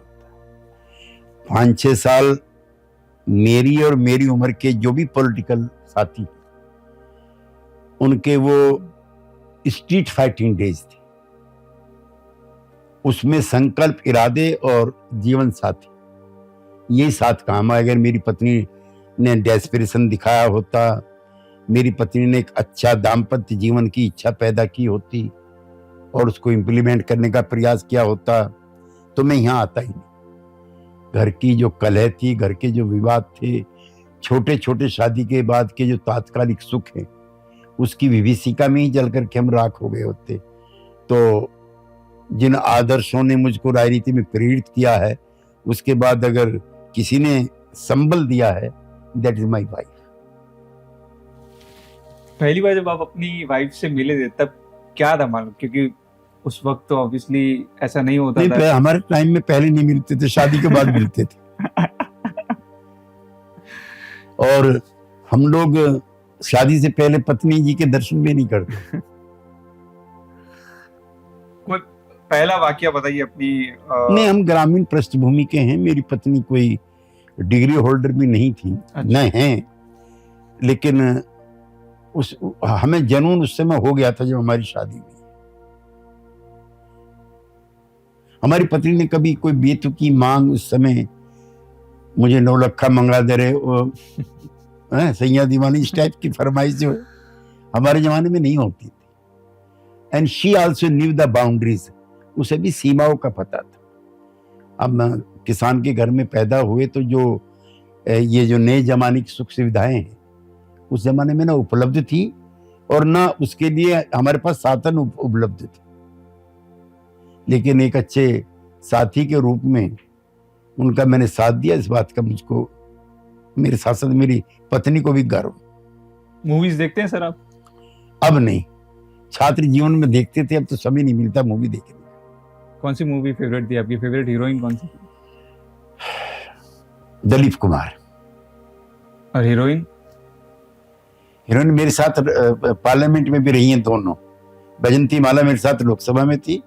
5-6 साल मेरी और मेरी उम्र के जो भी पॉलिटिकल साथी, उनके वो स्ट्रीट फाइटिंग डेज थे। उसमें संकल्प, इरादे और जीवन साथी, यही साथ काम है। अगर मेरी पत्नी ने डेस्पिरेशन दिखाया होता, मेरी पत्नी ने एक अच्छा दाम्पत्य जीवन की इच्छा पैदा की होती और उसको इम्प्लीमेंट करने का प्रयास किया होता, तो मैं यहाँ आता ही नहीं। घर की जो कलह थी, घर के जो विवाद थे, छोटे छोटे शादी के बाद के जो तात्कालिक सुख है, उसकी विभीषिका में ही जल करके हम राख हो गए होते। तो जिन आदर्शों ने मुझको राजनीति में प्रेरित किया है, उसके बाद अगर किसी ने संबल दिया है, दैट इज माई वाइफ। पहली बार जब आप अपनी वाइफ से मिले थे तब क्या था मालूम? क्योंकि उस वक्त तो ऑब्वियसली ऐसा नहीं होता था। हमारे टाइम में पहले नहीं मिलते थे, शादी के बाद मिलते थे। और हम लोग शादी से पहले पत्नी जी के दर्शन भी नहीं करते। कोई पहला वाकया बताइए अपनी। नहीं, हम ग्रामीण पृष्ठभूमि के हैं। मेरी पत्नी कोई डिग्री होल्डर भी नहीं थी, न है, लेकिन हमें जनून उस समय हो गया था जब हमारी शादी हुई। हमारी पत्नी ने कभी कोई बेतुकी मांग, उस समय मुझे 9 लखा मंगा दे रहे सैया दीवानी, इस टाइप की फरमाइश जो हमारे जमाने में नहीं होती थी। And she also new the boundaries, उसे भी सीमाओं का पता था। अब किसान के घर में पैदा हुए तो जो ये जो नए जमाने की सुख सुविधाएं हैं, उस जमाने में ना उपलब्ध थी और ना उसके लिए हमारे पास साधन उपलब्ध थे। लेकिन एक अच्छे साथी के रूप में उनका मैंने साथ दिया। इस बात का मुझको, मेरे साथ साथ मेरी पत्नी को भी गर्व। मूवीज देखते हैं सर आप? अब नहीं, छात्र जीवन में देखते थे, अब तो समय नहीं मिलता मूवी देखने का। कौन सी मूवी फेवरेट थी आपकी? फेवरेट हीरोइन कौन सी? दिलीप कुमार। और हीरोइन? हीरोइन मेरे साथ पार्लियामेंट में भी रही हैं दोनों। बैजंती माला मेरे साथ लोकसभा में थी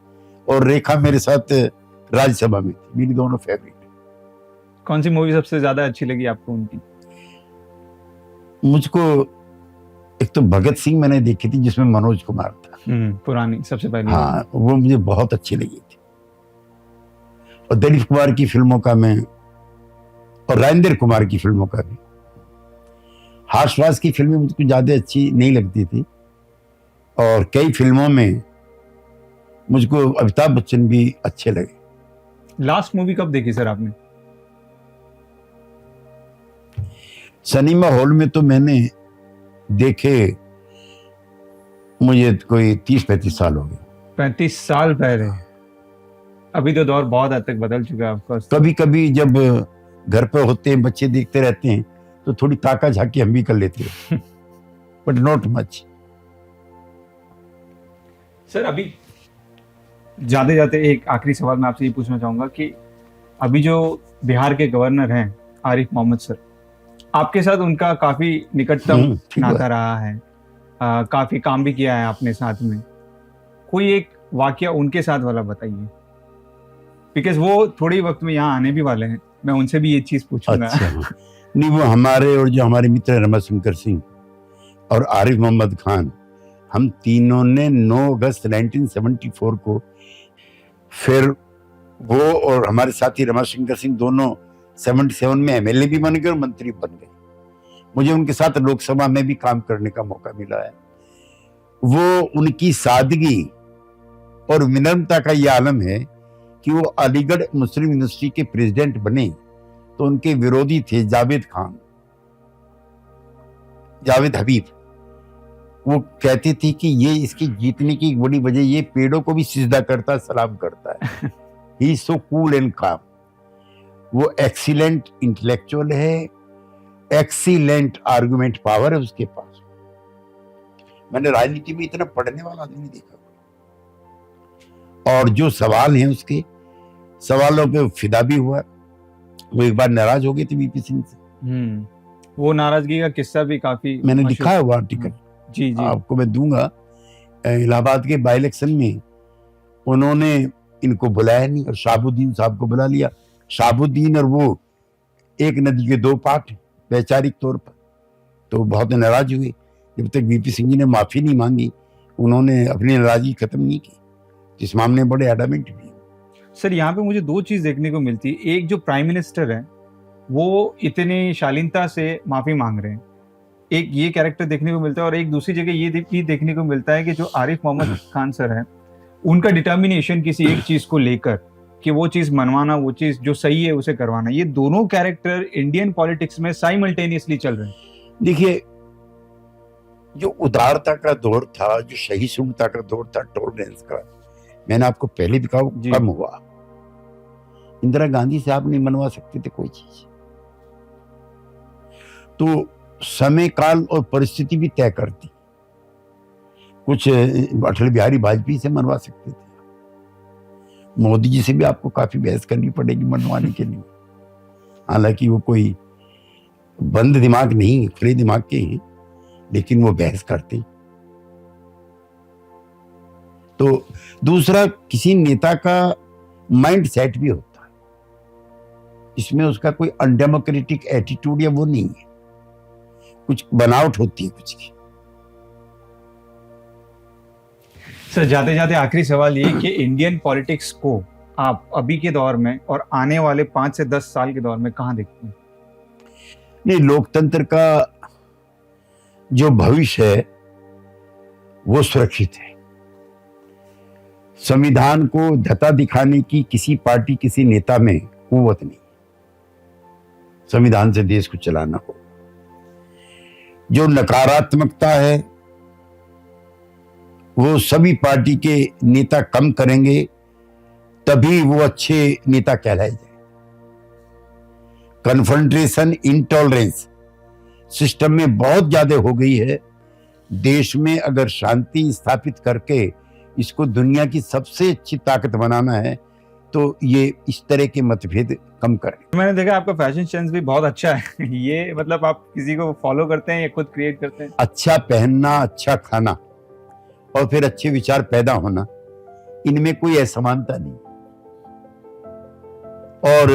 और रेखा मेरे साथ राज्यसभा में थी। मेरी दोनों फेवरेट। कौन सी मूवी सबसे ज्यादा अच्छी लगी आपको उनकी? मुझको एक तो भगत सिंह मैंने देखी थी जिसमें मनोज कुमार था, पुरानी सबसे पहली। हाँ, वो मुझे बहुत अच्छी लगी थी। और दिलीप कुमार की फिल्मों का मैं, और राजेंद्र कुमार की फिल्मों का भी। हासवास की फिल्में मुझको ज्यादा अच्छी नहीं लगती थी, और कई फिल्मों में मुझको अमिताभ बच्चन भी अच्छे लगे। लास्ट मूवी कब देखी सर आपने? सिनेमा हॉल में तो मैंने देखे, मुझे कोई 30-35 साल हो गए। 35 साल पहले। अभी तो दौर बहुत हद तक बदल चुका है आपका। कभी कभी जब घर पे होते हैं, बच्चे देखते रहते हैं, तो थोड़ी ताका झाकी हम भी कर लेते हैं, बट नॉट मच। सर अभी जाते जाते एक आखिरी सवाल मैं आपसे ये पूछना चाहूंगा कि अभी जो बिहार के गवर्नर हैं आरिफ मोहम्मद सर, आपके साथ उनका काफी निकटतम ठीक नाता है। रहा है, काफी काम भी किया है आपने साथ में। कोई एक वाकया उनके साथ वाला बताइए, बिकॉज वो थोड़ी वक्त में यहाँ आने भी वाले हैं, मैं उनसे भी ये चीज पूछूंगा। अच्छा, नहीं, वो हमारे और जो हमारे मित्र रमाशंकर सिंह और आरिफ मोहम्मद खान, हम तीनों ने 9 अगस्त 1974 को, फिर वो और हमारे साथी रमाशंकर सिंह दोनों 77 में एमएलए भी बन गए और मंत्री बन गए। मुझे उनके साथ लोकसभा में भी काम करने का मौका मिला है। वो उनकी सादगी और विनम्रता का ये आलम है कि वो अलीगढ़ मुस्लिम यूनिवर्सिटी के प्रेसिडेंट बने तो उनके विरोधी थे जावेद हबीब। वो कहते थे कि ये इसकी जीतने की बड़ी वजह ये पेड़ों को भी सिजदा करता, सलाम करता है। He is so cool and काम। वो एक्सीलेंट इंटेलेक्चुअल है, एक्सीलेंट आर्गुमेंट पावर है उसके पास। मैंने राजनीति में इतना पढ़ने वाला आदमी नहीं देखा। और जो सवाल हैं उसके सवालों पे फिदा भी हुआ। वो एक बार नाराज हो गए थे वीपी सिंह से। वो नाराजगी का किस्सा भी काफी मैंने मशहूर- लिखा है वो आर्टिकल, जी जी आपको मैं दूंगा। इलाहाबाद के बाई इलेक्शन में उन्होंने इनको बुलाया नहीं और शाहबुद्दीन साहब को बुला लिया। शाहबुद्दीन और वो एक नदी के 2 पार्ट वैचारिक तौर पर, तो बहुत नाराज हुए। जब तक वीपी सिंह जी ने माफी नहीं मांगी, उन्होंने अपनी नाराजगी खत्म नहीं की। इस मामले में बड़े एडामेंट भी हैं। सर यहाँ पे मुझे 2 चीज देखने को मिलती है। एक, जो प्राइम मिनिस्टर है वो इतनी शालीनता से माफी मांग रहे हैं, एक ये कैरेक्टर देखने को मिलता है। और एक दूसरी जगह ये भी देखने को मिलता है कि जो आरिफ मोहम्मद खान सर है, उनका डिटर्मिनेशन किसी एक चीज को लेकर कि वो चीज मनवाना, वो चीज जो सही है उसे करवाना, ये दोनों कैरेक्टर इंडियन पॉलिटिक्स में साइमल्टेनियसली चल रहे हैं। देखिए, जो उदारता का दौर था, जो सहिष्णुता का दौर था, टॉलरेंस का, मैंने आपको पहले भी कहा, वो जी। कम हुआ। इंदिरा गांधी से आप नहीं मनवा सकते थे कोई चीज, तो समय काल और परिस्थिति भी तय करती। कुछ अटल बिहारी वाजपेयी से मनवा सकते थे, मोदी जी से भी आपको काफी बहस करनी पड़ेगी मनवाने के लिए। हालांकि वो कोई बंद दिमाग नहीं, खुले दिमाग के हैं, लेकिन वो बहस करते। तो दूसरा, किसी नेता का माइंड सेट भी होता है, इसमें उसका कोई अनडेमोक्रेटिक एटीट्यूड या वो नहीं है, कुछ बनावट होती है कुछ की। सर जाते जाते आखिरी सवाल ये कि इंडियन पॉलिटिक्स को आप अभी के दौर में और आने वाले 5 से 10 साल के दौर में कहाँ देखते हैं? नहीं, लोकतंत्र का जो भविष्य है वो सुरक्षित है। संविधान को धता दिखाने की किसी पार्टी, किसी नेता में कुव्वत नहीं। संविधान से देश को चलाना हो। जो नकारात्मकता है वो सभी पार्टी के नेता कम करेंगे, तभी वो अच्छे नेता कहलाए जाए। कन्फ्रंटेशन, इंटॉलरेंस सिस्टम में बहुत ज्यादा हो गई है। देश में अगर शांति स्थापित करके इसको दुनिया की सबसे अच्छी ताकत बनाना है तो ये इस तरह के मतभेद कम करें। मैंने देखा आपका फैशन सेंस भी बहुत अच्छा है। ये मतलब आप किसी को फॉलो करते हैं या खुद क्रिएट करते हैं? अच्छा पहनना, अच्छा खाना और फिर अच्छे विचार पैदा होना, इनमें कोई असमानता नहीं। और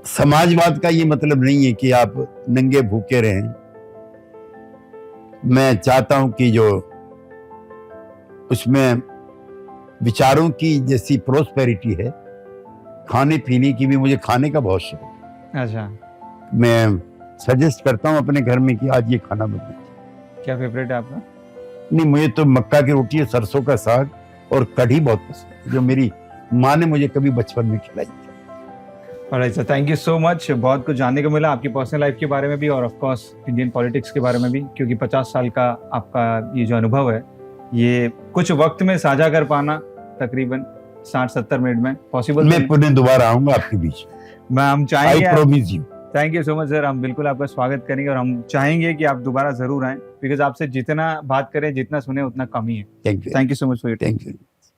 समाजवाद का ये मतलब नहीं है कि आप नंगे भूखे रहें मैं चाहता हूं कि जो उसमें विचारों की जैसी प्रोस्पेरिटी है, खाने पीने की भी मुझे खाने का बहुत शौक है। अच्छा, मैं सजेस्ट करता हूं अपने घर में कि आज ये खाना बनना चाहिए। क्या फेवरेट है आपका? नहीं, मुझे तो मक्का की रोटी है, सरसों का साग और कढ़ी बहुत पसंद है, जो मेरी माँ ने मुझे कभी बचपन में खिलाई थी। Alright sir, thank you so much. बहुत कुछ जानने को मिला आपकी पर्सनल लाइफ के बारे में भी और ऑफ कोर्स इंडियन पॉलिटिक्स के बारे में भी, क्योंकि 50 साल का आपका ये जो अनुभव है, ये कुछ वक्त में साझा कर पाना तकरीबन 60-70 मिनट में पॉसिबल मैं पुनः दोबारा आऊंगा आपके बीच। मैं हम आई चाहेंगे। Promise you. Thank you so much sir, हम बिल्कुल आपका स्वागत करेंगे और हम चाहेंगे कि आप दोबारा जरूर आएं, बिकॉज आपसे जितना बात करें, जितना सुने उतना कम ही है। Thank you. Thank you so much for your thank you.